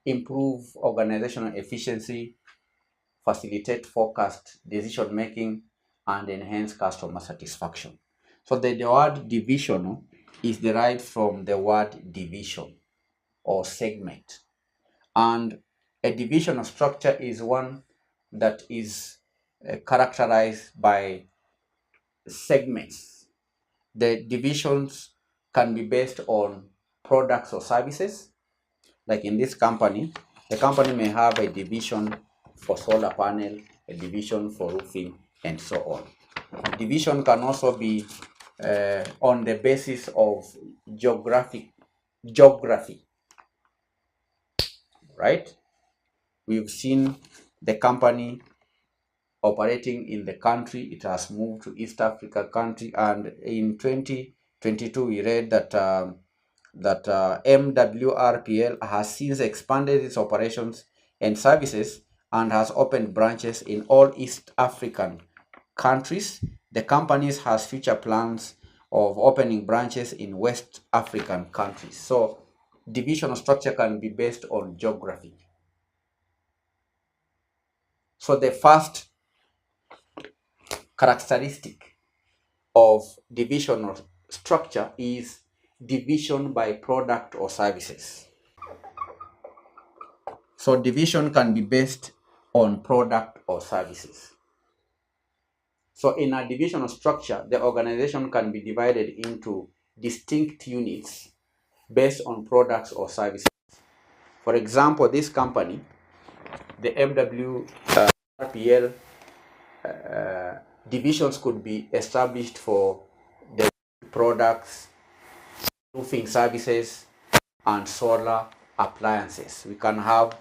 Speaker 1: improve organizational efficiency, facilitate focused decision making, and enhance customer satisfaction. So the word divisional is derived from the word division or segment. And a divisional structure is one that is characterized by segments. The divisions can be based on products or services. Like in this company, the company may have a division for solar panel, a division for roofing, and so on. Division can also be on the basis of geography, right? We've seen the company operating in the country. It has moved to East Africa country, and in 2022 we read that MWRPL has since expanded its operations and services and has opened branches in all East African countries. The company has future plans of opening branches in West African countries. So divisional structure can be based on geography. So the first characteristic of divisional structure is division by product or services. So division can be based on product or services. So in a divisional structure, the organization can be divided into distinct units based on products or services. For example, this company, the MWRPL divisions could be established for the products, roofing services, and solar appliances. We can have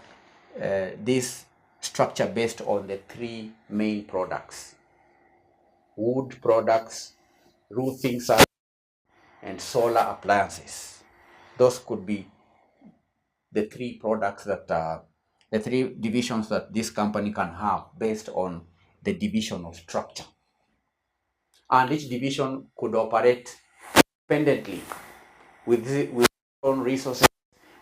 Speaker 1: this structure based on the three main products: wood products, roofing services, and solar appliances. Those could be the three products that the three divisions that this company can have based on the divisional structure. And each division could operate independently with its own resources,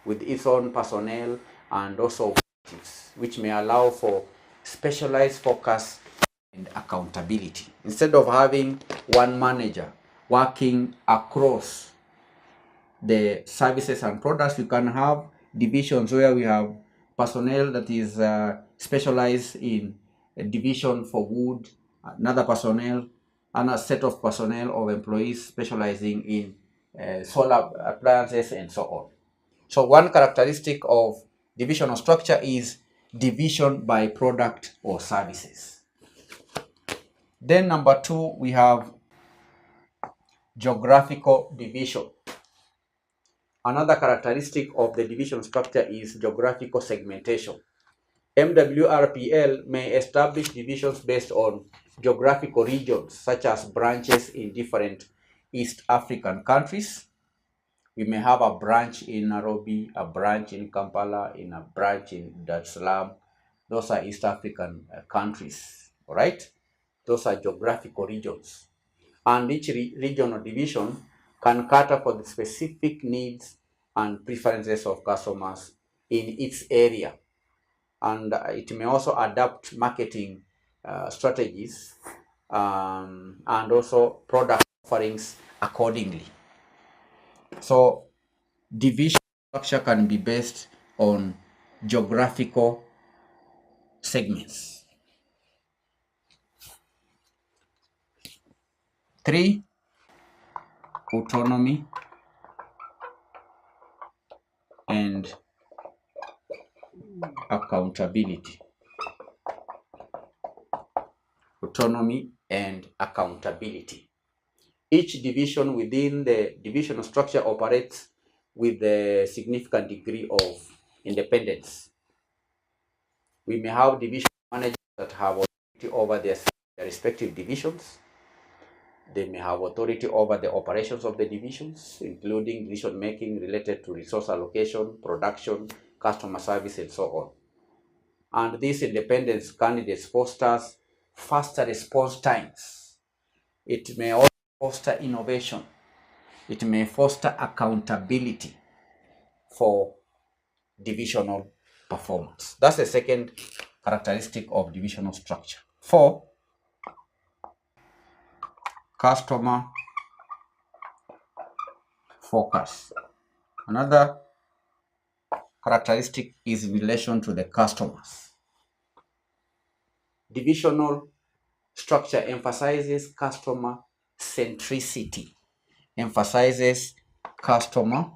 Speaker 1: with its own personnel, and also objectives, which may allow for specialized focus and accountability. Instead of having one manager working across the services and products, you can have divisions where we have personnel that is specialized in a division for wood, another personnel, and a set of personnel of employees specializing in solar appliances and so on. So one characteristic of divisional structure is division by product or services. Then number two, we have geographical division. Another characteristic of the division structure is geographical segmentation. MWRPL may establish divisions based on geographical regions, such as branches in different East African countries. We may have a branch in Nairobi, a branch in Kampala, in a branch in Dar es Salaam. Those are East African countries, all right? Those are geographical regions. And each regional division can cater for the specific needs and preferences of customers in its area. And it may also adapt marketing strategies and also product offerings accordingly. So division structure can be based on geographical segments. 3, autonomy and accountability. Autonomy and accountability. Each division within the divisional structure operates with a significant degree of independence. We may have division managers that have authority over their respective divisions. They may have authority over the operations of the divisions, including decision making related to resource allocation, production, customer service, and so on. And this independence candidates fosters faster response times. It may also foster innovation. It may foster accountability for divisional performance. That's the second characteristic of divisional structure. 4, customer focus. Another characteristic is in relation to the customers. Divisional structure emphasizes customer centricity. Emphasizes customer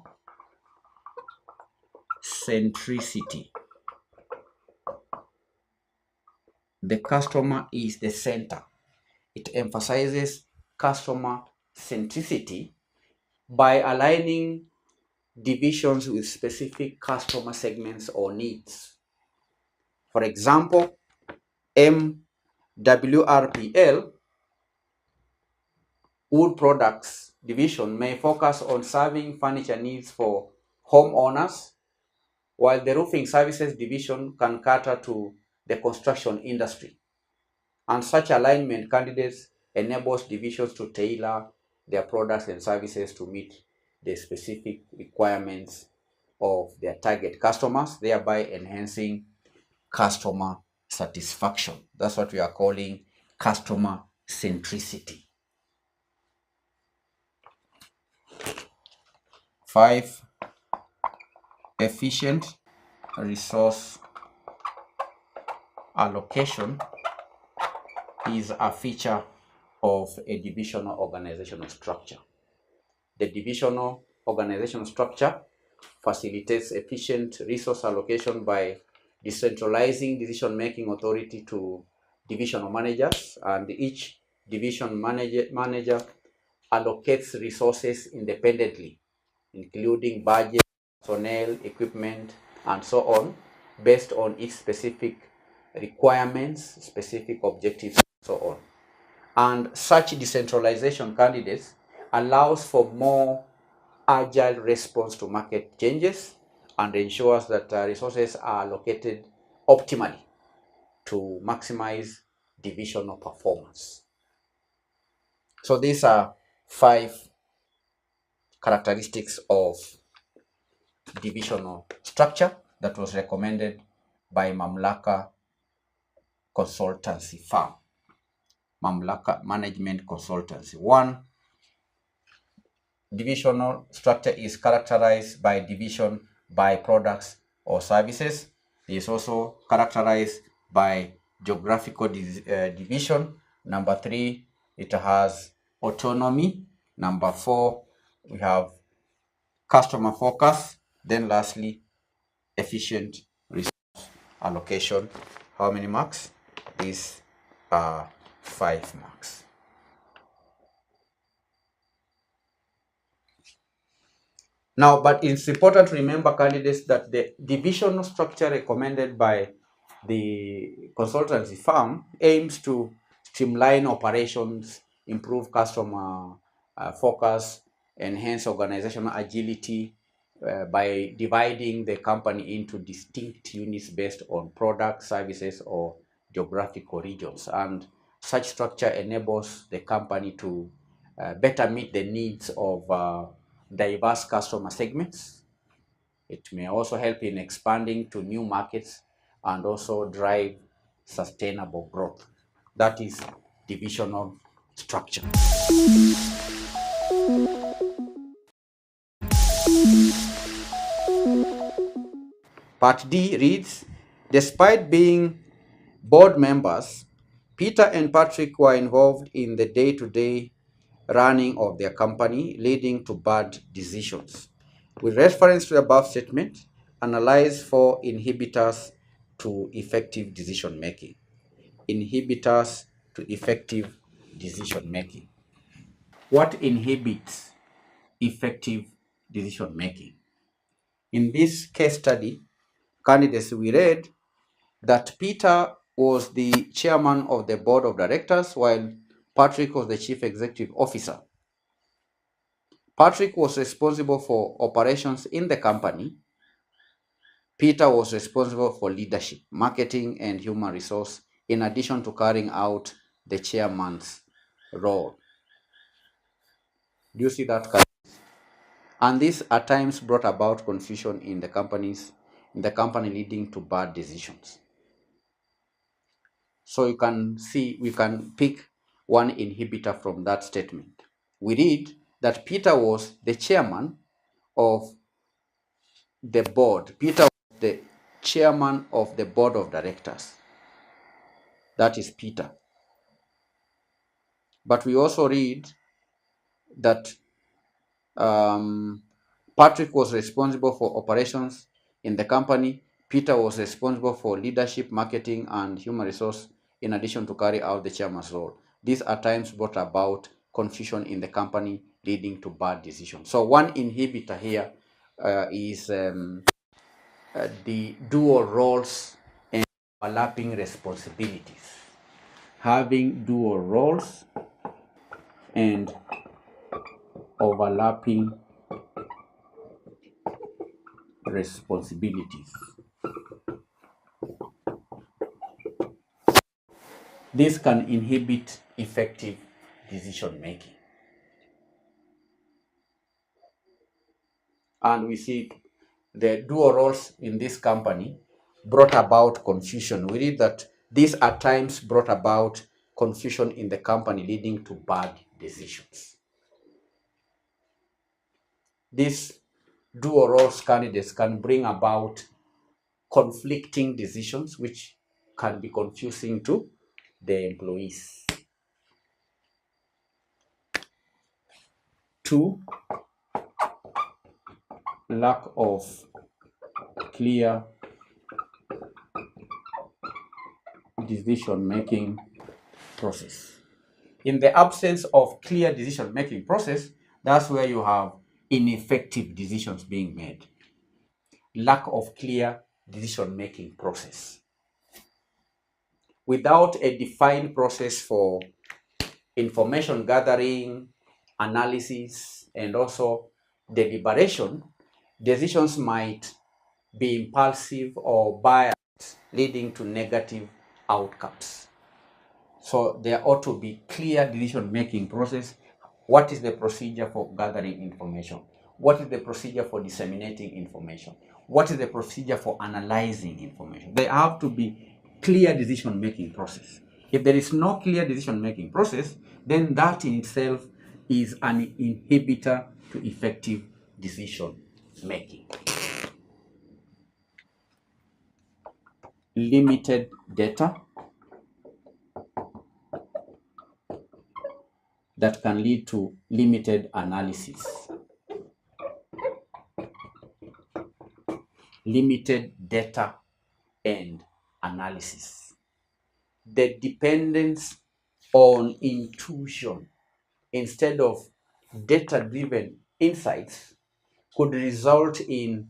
Speaker 1: centricity. The customer is the center. It emphasizes customer centricity by aligning divisions with specific customer segments or needs. For example, MWRPL Wood Products Division may focus on serving furniture needs for homeowners, while the Roofing Services Division can cater to the construction industry. And such alignment candidates enables divisions to tailor their products and services to meet the specific requirements of their target customers, thereby enhancing customer satisfaction. That's what we are calling customer centricity. 5. Efficient resource allocation is a feature of a divisional organizational structure. The divisional organizational structure facilitates efficient resource allocation by decentralizing decision-making authority to divisional managers, and each division manager allocates resources independently, including budget, personnel, equipment, and so on, based on its specific requirements, specific objectives, and so on. And such decentralization candidates allows for more agile response to market changes and ensures that resources are allocated optimally to maximize divisional performance. So these are 5 characteristics of divisional structure that was recommended by Mamlaka Consultancy Firm, Mamlaka Management Consultancy. 1, divisional structure is characterized by division by products or services. It is also characterized by geographical division. Number 3, it has autonomy. Number 4, we have customer focus. Then lastly, efficient resource allocation. How many marks? These are 5 marks. Now, but it's important to remember, candidates, that the divisional structure recommended by the consultancy firm aims to streamline operations, improve customer focus, enhance organizational agility by dividing the company into distinct units based on products, services, or geographical regions. And such structure enables the company to better meet the needs of diverse customer segments. It may also help in expanding to new markets and also drive sustainable growth. That is divisional structure. Part D reads, despite being board members, Peter and Patrick were involved in the day-to-day running of their company, leading to bad decisions. With reference to the above statement, analyze 4 inhibitors to effective decision making. Inhibitors to effective decision making. What inhibits effective decision making? In this case study, candidates, we read that Peter was the chairman of the board of directors while Patrick was the chief executive officer. Patrick was responsible for operations in the company. Peter was responsible for leadership, marketing, and human resource, in addition to carrying out the chairman's role. Do you see that? And this at times brought about confusion in the company, leading to bad decisions. So you can see, we can pick one inhibitor from that statement. We read that Peter was the chairman of the board. Peter was the chairman of the board of directors. That is Peter. But we also read that Patrick was responsible for operations in the company. Peter was responsible for leadership, marketing, and human resource, in addition to carry out the chairman's role. These at times brought about confusion in the company, leading to bad decisions. So one inhibitor here is the dual roles and overlapping responsibilities. Having dual roles and overlapping responsibilities. This can inhibit effective decision making. And we see the dual roles in this company brought about confusion. We read that these at times brought about confusion in the company, leading to bad decisions. This dual roles candidates can bring about conflicting decisions, which can be confusing to the employees. 2, lack of clear decision-making process. In the absence of clear decision-making process, that's where you have ineffective decisions being made. Lack of clear decision-making process. Without a defined process for information gathering, analysis, and also deliberation, decisions might be impulsive or biased, leading to negative outcomes. So there ought to be clear decision-making process. What is the procedure for gathering information? What is the procedure for disseminating information? What is the procedure for analyzing information? There have to be clear decision-making process. If there is no clear decision-making process, then that in itself is an inhibitor to effective decision-making. Limited data that can lead to limited analysis. Limited data and analysis. The dependence on intuition instead of data-driven insights could result in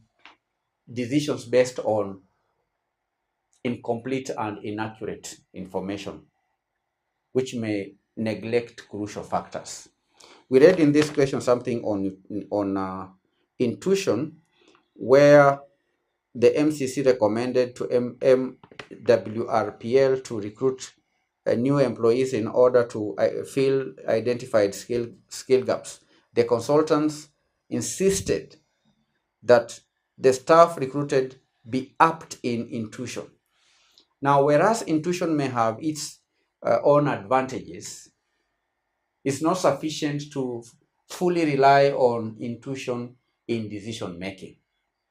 Speaker 1: decisions based on incomplete and inaccurate information, which may neglect crucial factors. We read in this question something on intuition, where the MCC recommended to MWRPL to recruit new employees in order to fill identified skill gaps. The consultants insisted that the staff recruited be apt in intuition. Now, whereas intuition may have its own advantages, it's not sufficient to fully rely on intuition in decision making.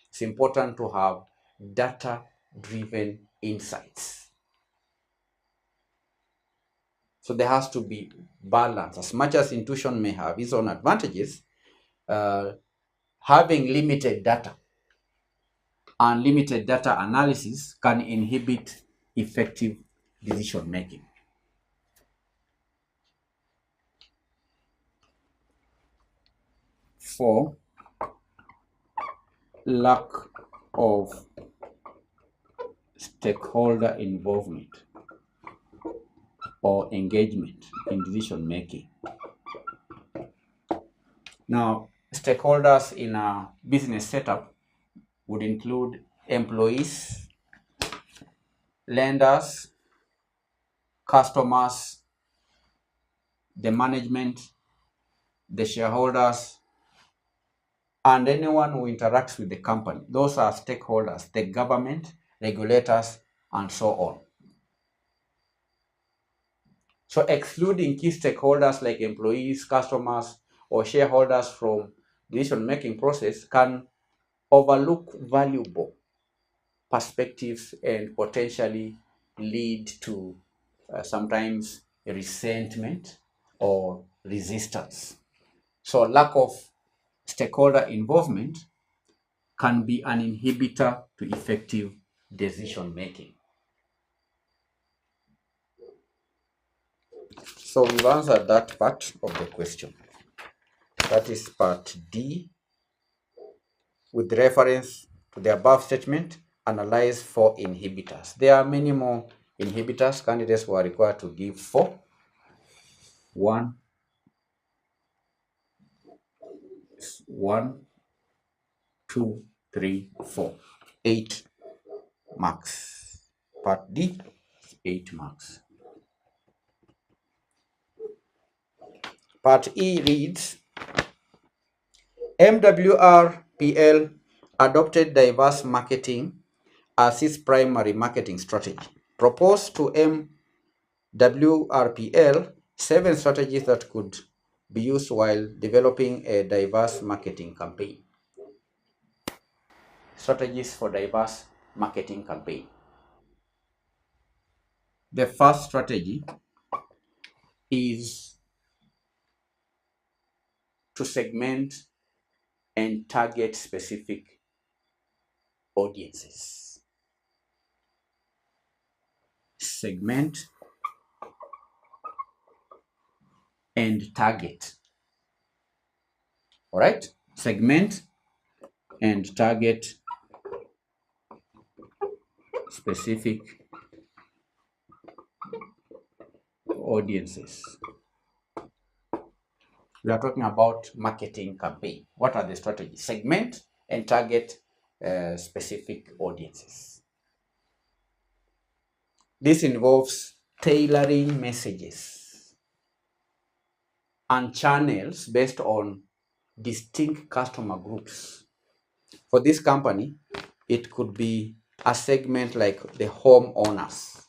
Speaker 1: It's important to have data-driven insights. So there has to be balance. As much as intuition may have its own advantages, having limited data and limited data analysis can inhibit effective decision making. Four, lack of stakeholder involvement or engagement in decision making. Now, stakeholders in a business setup would include employees, lenders, customers, the management, the shareholders, and anyone who interacts with the company. Those are stakeholders, the government, regulators, and so on. So excluding key stakeholders like employees, customers, or shareholders from decision-making process can overlook valuable perspectives and potentially lead to sometimes resentment or resistance. So lack of stakeholder involvement can be an inhibitor to effective decision making. So we've answered that part of the question. That is part D. With reference to the above statement, analyze 4 inhibitors. There are many more inhibitors. Candidates were required to give 4. 1, 2, 3, 4. 8 marks. Part D, 8 marks. Part E reads, MWRPL adopted diverse marketing as its primary marketing strategy. Proposed to MWRPL 7 strategies that could be used while developing a diverse marketing campaign. strategies for diverse marketing campaign. The first strategy is to segment and target specific audiences. Segment and target. All right? Segment and target specific audiences. We are talking about marketing campaign. What are the strategies? Segment and target specific audiences. This involves tailoring messages and channels based on distinct customer groups. For this company, it could be a segment like the homeowners.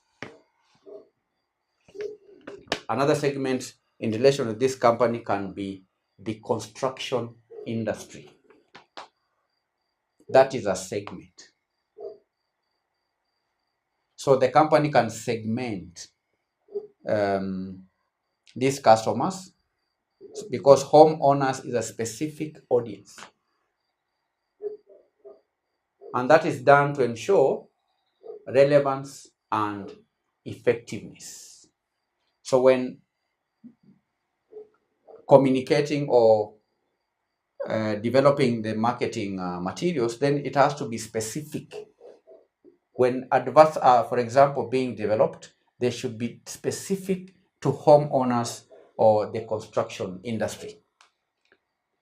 Speaker 1: Another segment in relation to this company can be the construction industry. That is a segment. So the company can segment these customers because homeowners is a specific audience. And that is done to ensure relevance and effectiveness. So when communicating or developing the marketing materials, then it has to be specific. When adverts are, for example, being developed, they should be specific to homeowners or the construction industry.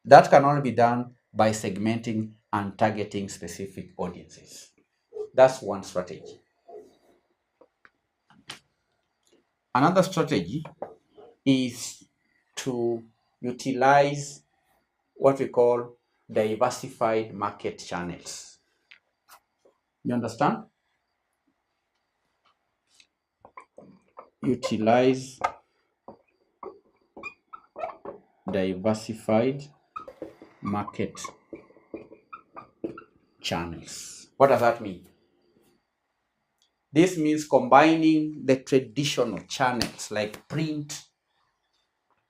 Speaker 1: That can only be done by segmenting and targeting specific audiences. That's one strategy. Another strategy is to utilize what we call diversified market channels. You understand? Utilize diversified market channels. What does that mean? This means combining the traditional channels like print,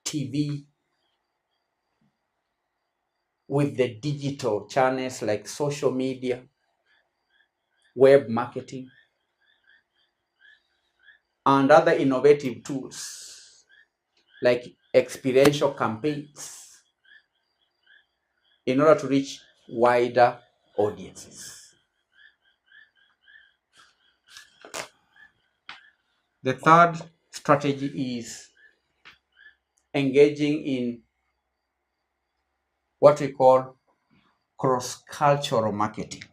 Speaker 1: TV, with the digital channels like social media, web marketing, and other innovative tools like experiential campaigns in order to reach wider audiences. The third strategy is engaging in what we call cross-cultural marketing.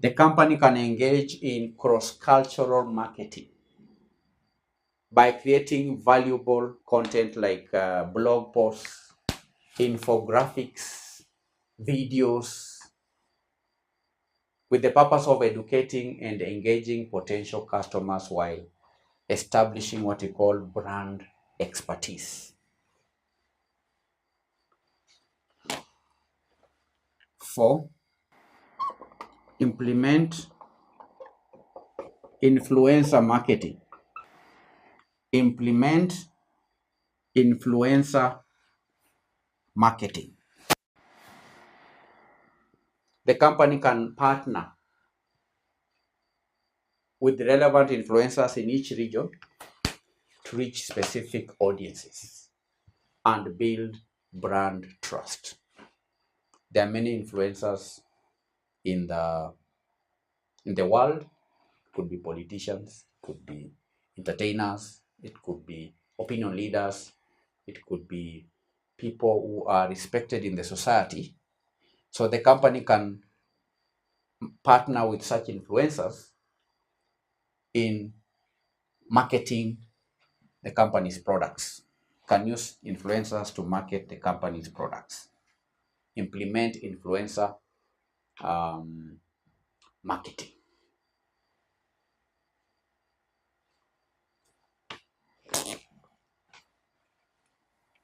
Speaker 1: The company can engage in cross-cultural marketing by creating valuable content like blog posts, infographics, videos, with the purpose of educating and engaging potential customers while establishing what we call brand expertise. 4, implement influencer marketing. Implement influencer marketing. The company can partner with relevant influencers in each region to reach specific audiences and build brand trust. There are many influencers in the world. It could be politicians, it could be entertainers, it could be opinion leaders, it could be people who are respected in the society. So the company can partner with such influencers in marketing the company's products. Can use influencers to market the company's products. Implement influencer marketing.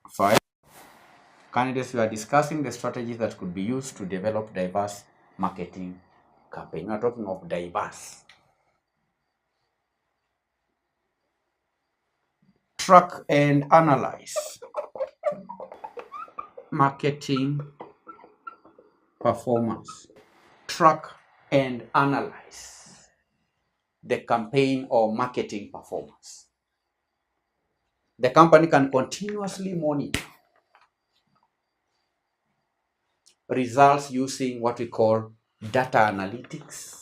Speaker 1: 5, Candidates, we are discussing the strategies that could be used to develop diverse marketing campaign. We are talking of diverse. Track and analyze marketing performance. Track and analyze the campaign or marketing performance. The company can continuously monitor results using what we call data analytics.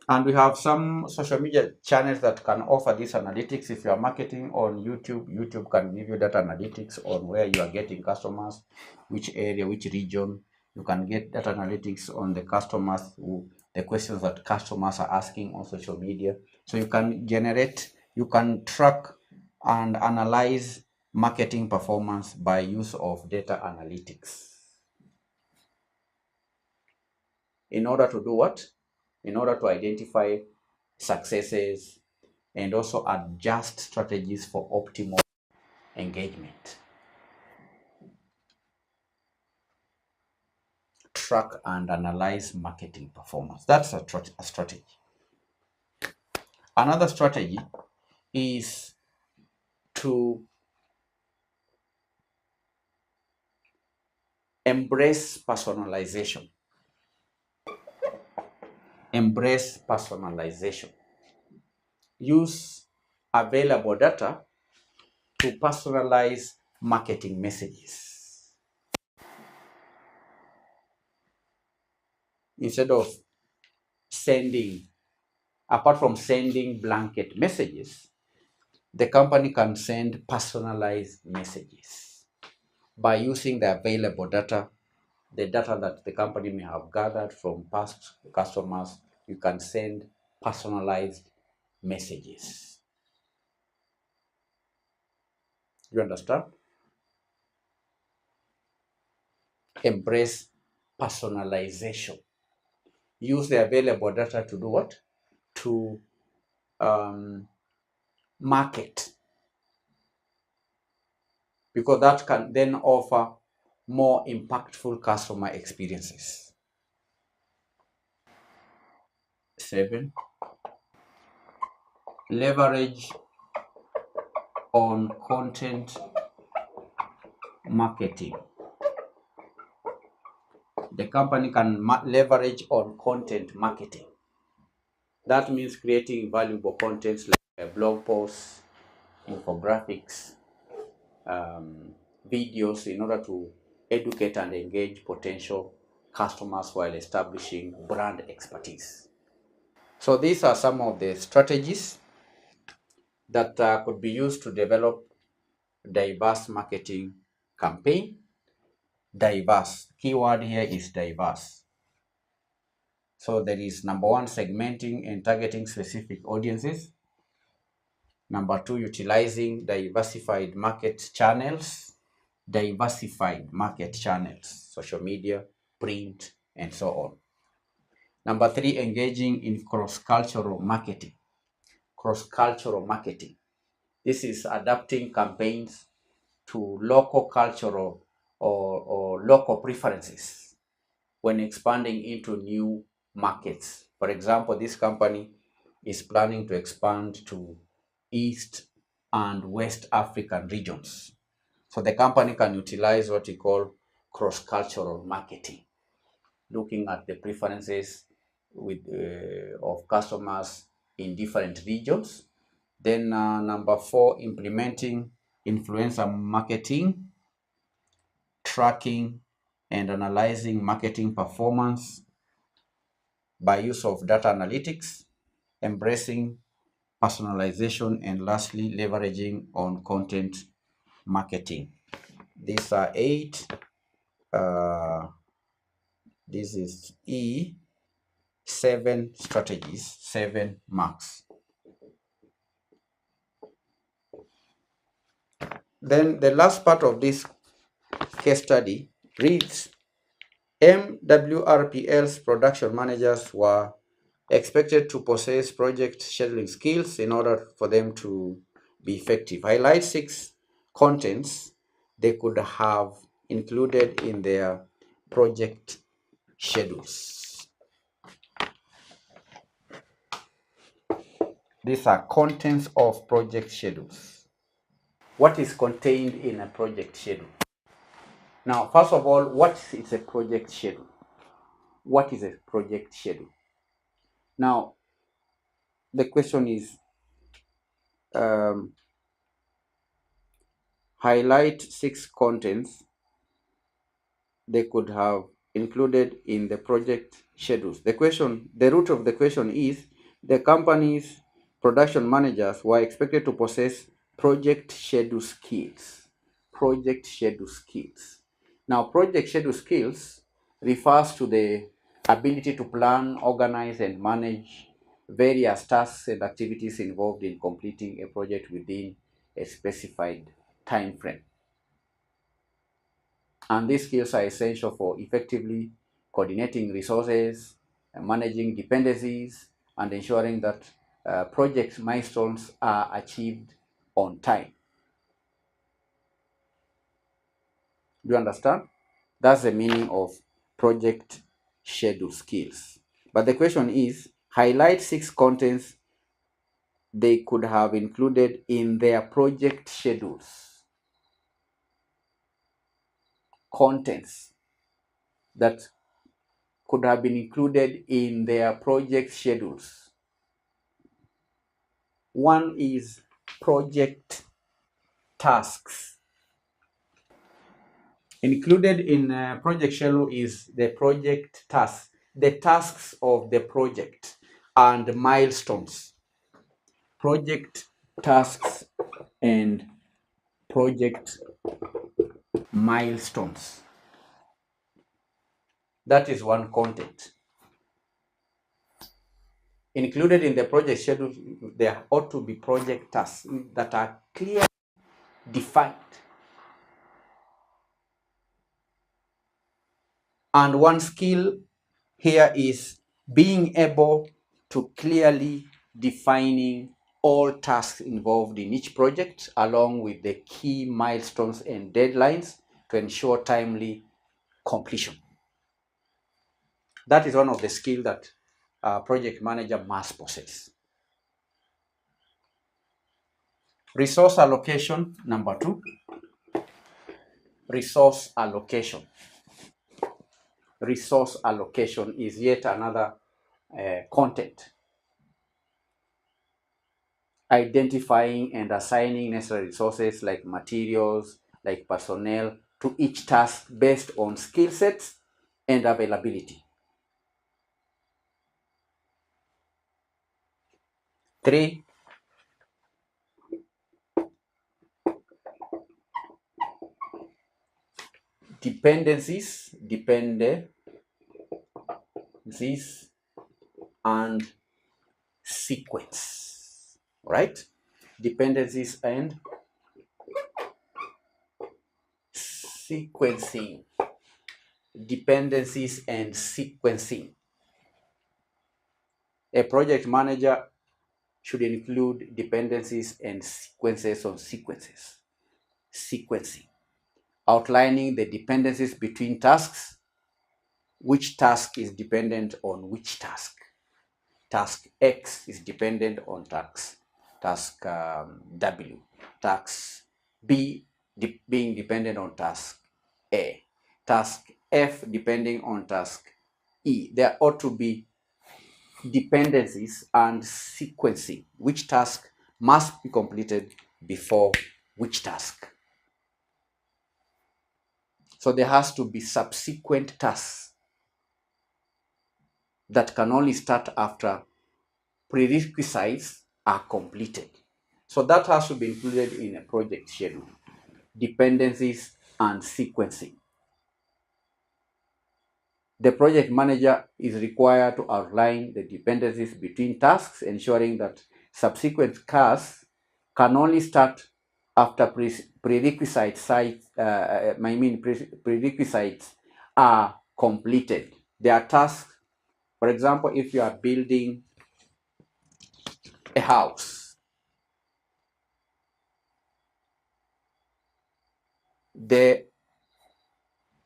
Speaker 1: And we have some social media channels that can offer this analytics. If you are marketing on YouTube, YouTube can give you data analytics on where you are getting customers, which area, which region. You can get data analytics on the customers, the questions that customers are asking on social media. So you can generate, you can track and analyze marketing performance by use of data analytics. In order to do what? In order to identify successes and also adjust strategies for optimal engagement. Track and analyze marketing performance. That's a strategy. Another strategy is to embrace personalization. Embrace personalization. Use available data to personalize marketing messages. Instead of apart from sending blanket messages, the company can send personalized messages by using the available data, the data that the company may have gathered from past customers. You can send personalized messages. You understand? Embrace personalization. Use the available data to do what? To market, because that can then offer more impactful customer experiences. 7. Leverage on content marketing. The company can leverage on content marketing. That means creating valuable contents like blog posts, infographics, videos in order to educate and engage potential customers while establishing brand expertise. So these are some of the strategies that could be used to develop diverse marketing campaign. Diverse, keyword here is diverse. So there is number 1, segmenting and targeting specific audiences. Number 2, utilizing diversified market channels. Diversified market channels, social media, print, and so on. Number 3, engaging in cross-cultural marketing. Cross-cultural marketing. This is adapting campaigns to local cultural or local preferences when expanding into new markets. For example, this company is planning to expand to East and West African regions. So the company can utilize what we call cross-cultural marketing, looking at the preferences of customers in different regions. Then number 4, implementing influencer marketing, tracking and analyzing marketing performance by use of data analytics, embracing personalization, and lastly, leveraging on content marketing. These are 8. This is E, 7 strategies, 7 marks. Then the last part of this case study reads, MWRPL's production managers were expected to possess project scheduling skills in order for them to be effective. Highlight 6 contents they could have included in their project schedules. These are contents of project schedules. What is contained in a project schedule? Now, first of all, what is a project schedule? What is a project schedule? Now, the question is, highlight 6 contents they could have included in the project schedules. The root of the question is, the company's production managers were expected to possess project schedule skills. Project schedule skills. Now, project schedule skills refers to the ability to plan, organize, and manage various tasks and activities involved in completing a project within a specified time frame. And these skills are essential for effectively coordinating resources, managing dependencies, and ensuring that project milestones are achieved on time. Do you understand? That's the meaning of project schedule skills. But the question is, highlight 6 contents they could have included in their project schedules. Contents that could have been included in their project schedules. One is project tasks. Included in project schedule is the project tasks, the tasks of the project and milestones. Project tasks and project milestones. That is one content. Included in the project schedule, there ought to be project tasks that are clearly defined. And one skill here is being able to clearly defining all tasks involved in each project, along with the key milestones and deadlines to ensure timely completion. That is one of the skills that a project manager must possess. Resource allocation, number 2. Resource allocation. Resource allocation is yet another content. Identifying and assigning necessary resources like materials, like personnel, to each task based on skill sets and availability. 3, dependencies and sequence, right? Dependencies and sequencing. Dependencies and sequencing. A project manager should include dependencies and sequences on sequences. Sequencing. Outlining the dependencies between tasks, which task is dependent on which task. Task X is dependent on task W. Task B being dependent on task A. Task F depending on task E. There ought to be dependencies and sequencing. Which task must be completed before which task. So there has to be subsequent tasks that can only start after prerequisites are completed. So that has to be included in a project schedule. Dependencies and sequencing. The project manager is required to outline the dependencies between tasks, ensuring that subsequent tasks can only start after prerequisites are completed. There are tasks, for example, if you are building a house, The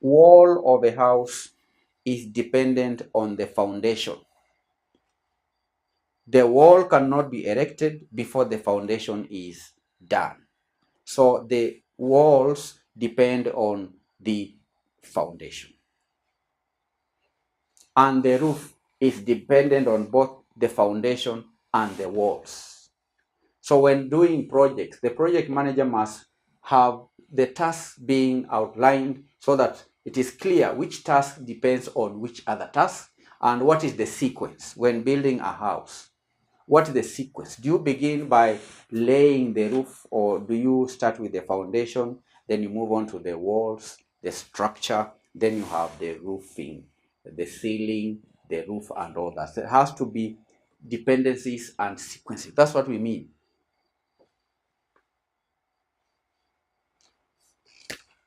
Speaker 1: wall of a house is dependent on the foundation. The wall cannot be erected before the foundation is done. So the walls depend on the foundation. And the roof is dependent on both the foundation and the walls. So when doing projects, the project manager must have the tasks being outlined so that it is clear which task depends on which other task and what is the sequence when building a house. What is the sequence? Do you begin by laying the roof, or do you start with the foundation, then you move on to the walls, the structure, then you have the roofing, the ceiling, the roof, and all that? There has to be dependencies and sequences. That's what we mean.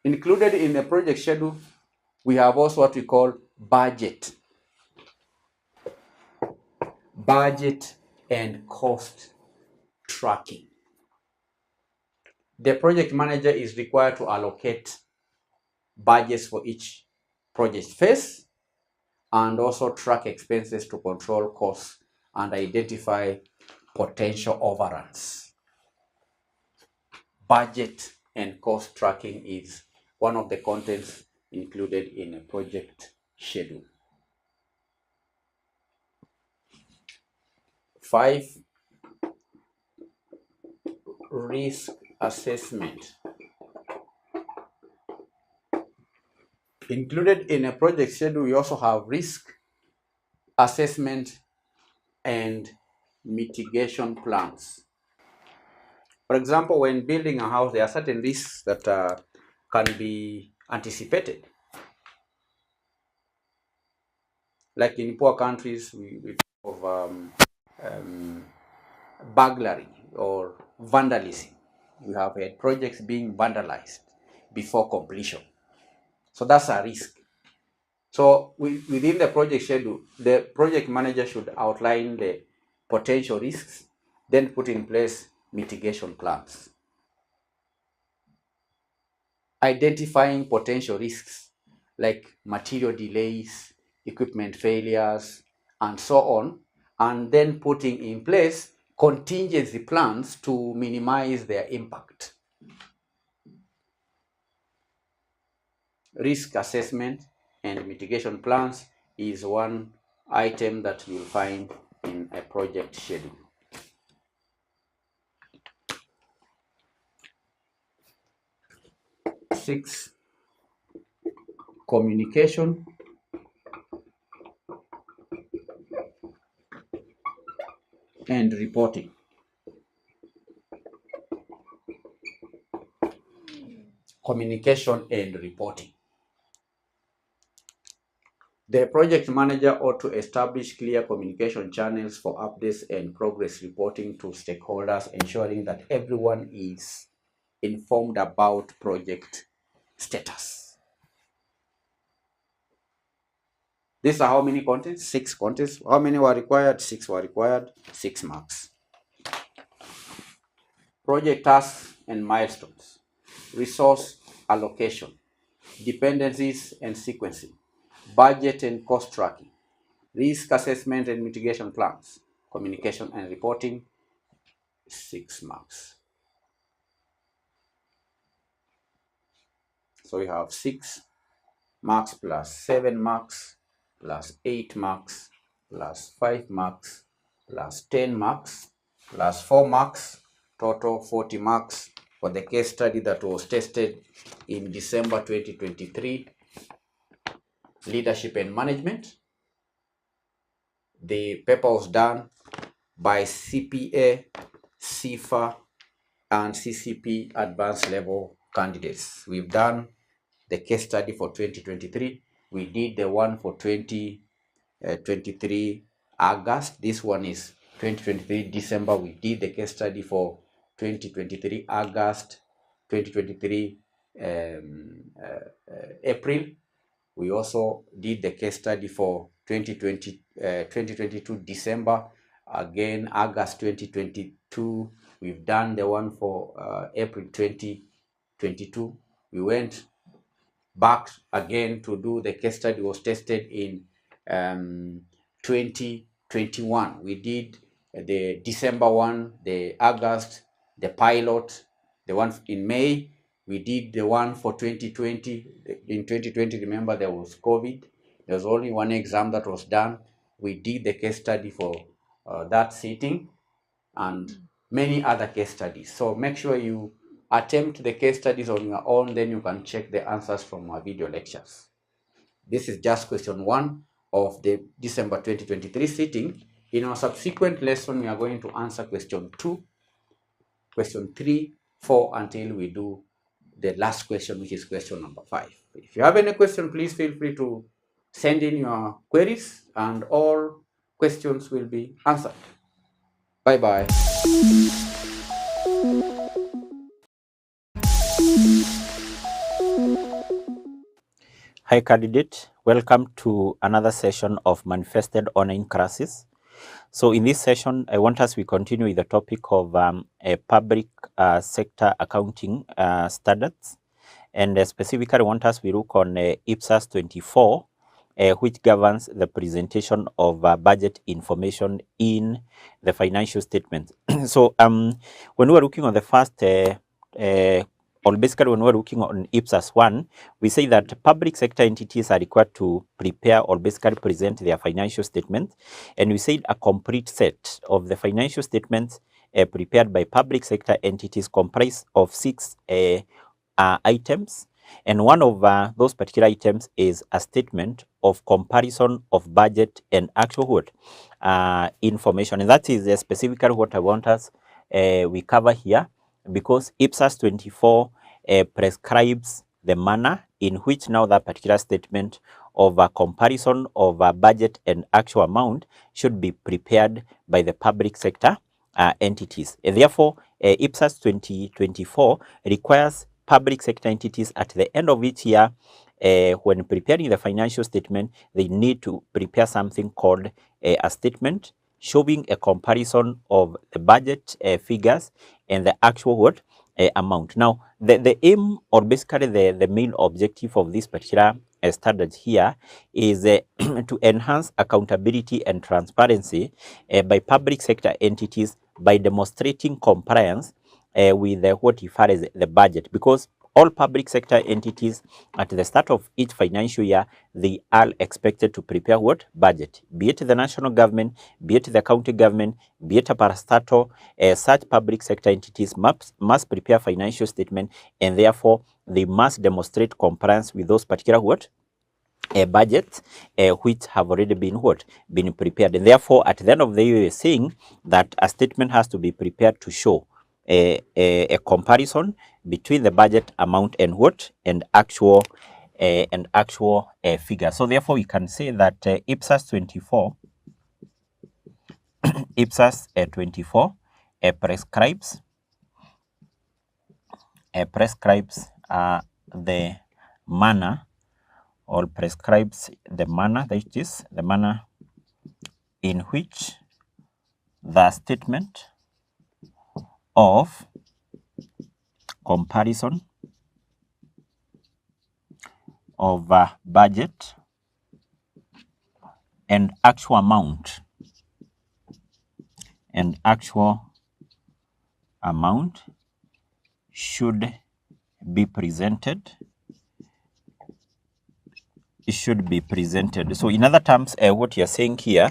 Speaker 1: Included in the project schedule, we have also what we call budget. Budget and cost tracking. The project manager is required to allocate budgets for each project phase and also track expenses to control costs and identify potential overruns. Budget and cost tracking is one of the contents included in a project schedule. 5, risk assessment. Included in a project schedule, we also have risk assessment and mitigation plans. For example, when building a house, there are certain risks that can be anticipated. Like in poor countries, we talk of burglary or vandalism. We have had projects being vandalized before completion. So that's a risk. So within the project schedule, the project manager should outline the potential risks, then put in place mitigation plans. Identifying potential risks like material delays, equipment failures, and so on, and then putting in place contingency plans to minimize their impact. Risk assessment and mitigation plans is one item that you'll find in a project schedule. Six, communication and reporting. Communication and reporting. The project manager ought to establish clear communication channels for updates and progress reporting to stakeholders, ensuring that everyone is informed about project status. These are how many contents? 6 contents. How many were required? 6 were required. 6 marks. Project tasks and milestones. Resource allocation. Dependencies and sequencing. Budget and cost tracking. Risk assessment and mitigation plans. Communication and reporting. 6 marks. So we have 6 marks plus 7 marks plus 8 marks plus 5 marks plus 10 marks plus 4 marks, total 40 marks for the case study that was tested in December 2023, leadership and management. The paper was done by CPA, CIFA, and CCP advanced level candidates. We've done the case study for 2023. We did the one for 2023 August. This one is 2023 December. We did the case study for 2023 August, 2023 April. We also did the case study for 2022 December, again August 2022. We've done the one for April 2022. We went back again to do the case study. Was tested in 2021. We did the December one, the August, the pilot, the one in May. We did the one for 2020. In 2020, remember, there was COVID. There was only one exam that was done. We did the case study for that sitting and many other case studies. So make sure you attempt the case studies on your own, then you can check the answers from our video lectures. This is just question 1 of the December 2023 sitting. In our subsequent lesson, we are going to answer question 2, question 3, 4 until we do the last question, which is question number 5. If you have any question, please feel free to send in your queries and all questions will be answered. Bye-bye.
Speaker 2: Hi candidate, welcome to another session of Manifested Online Classes. So in this session, I want us to continue with the topic of a public sector accounting standards, and specifically I want us to look on IPSAS 24, which governs the presentation of budget information in the financial statement. So when we are looking on the first or basically when we're looking on IPSAS 1, we say that public sector entities are required to prepare or basically present their financial statement. And we said a complete set of the financial statements prepared by public sector entities comprise of 6 items. And one of those particular items is a statement of comparison of budget and actual information. And that is specifically what I want us we cover here, because IPSAS 24 prescribes the manner in which now that particular statement of a comparison of a budget and actual amount should be prepared by the public sector entities. And therefore, IPSAS 2024 requires public sector entities at the end of each year, when preparing the financial statement, they need to prepare something called a statement showing a comparison of the budget figures and the actual amount. Now, the aim or basically the main objective of this particular standard here is to enhance accountability and transparency by public sector entities by demonstrating compliance with what referred as the budget, because all public sector entities at the start of each financial year, they are expected to prepare what? Budget. Be it the national government, be it the county government, be it a parastatal, such public sector entities must prepare financial statement, and therefore they must demonstrate compliance with those particular budgets which have already been been prepared. And therefore, at the end of the year, you're saying that a statement has to be prepared to show a comparison between the budget amount and actual figure. So therefore, we can say that IPSAS 24 IPSAS 24 prescribes the manner, or prescribes the manner, that is the manner in which the statement of comparison of budget and actual amount should be presented. It should be presented. So in other terms, what you're saying here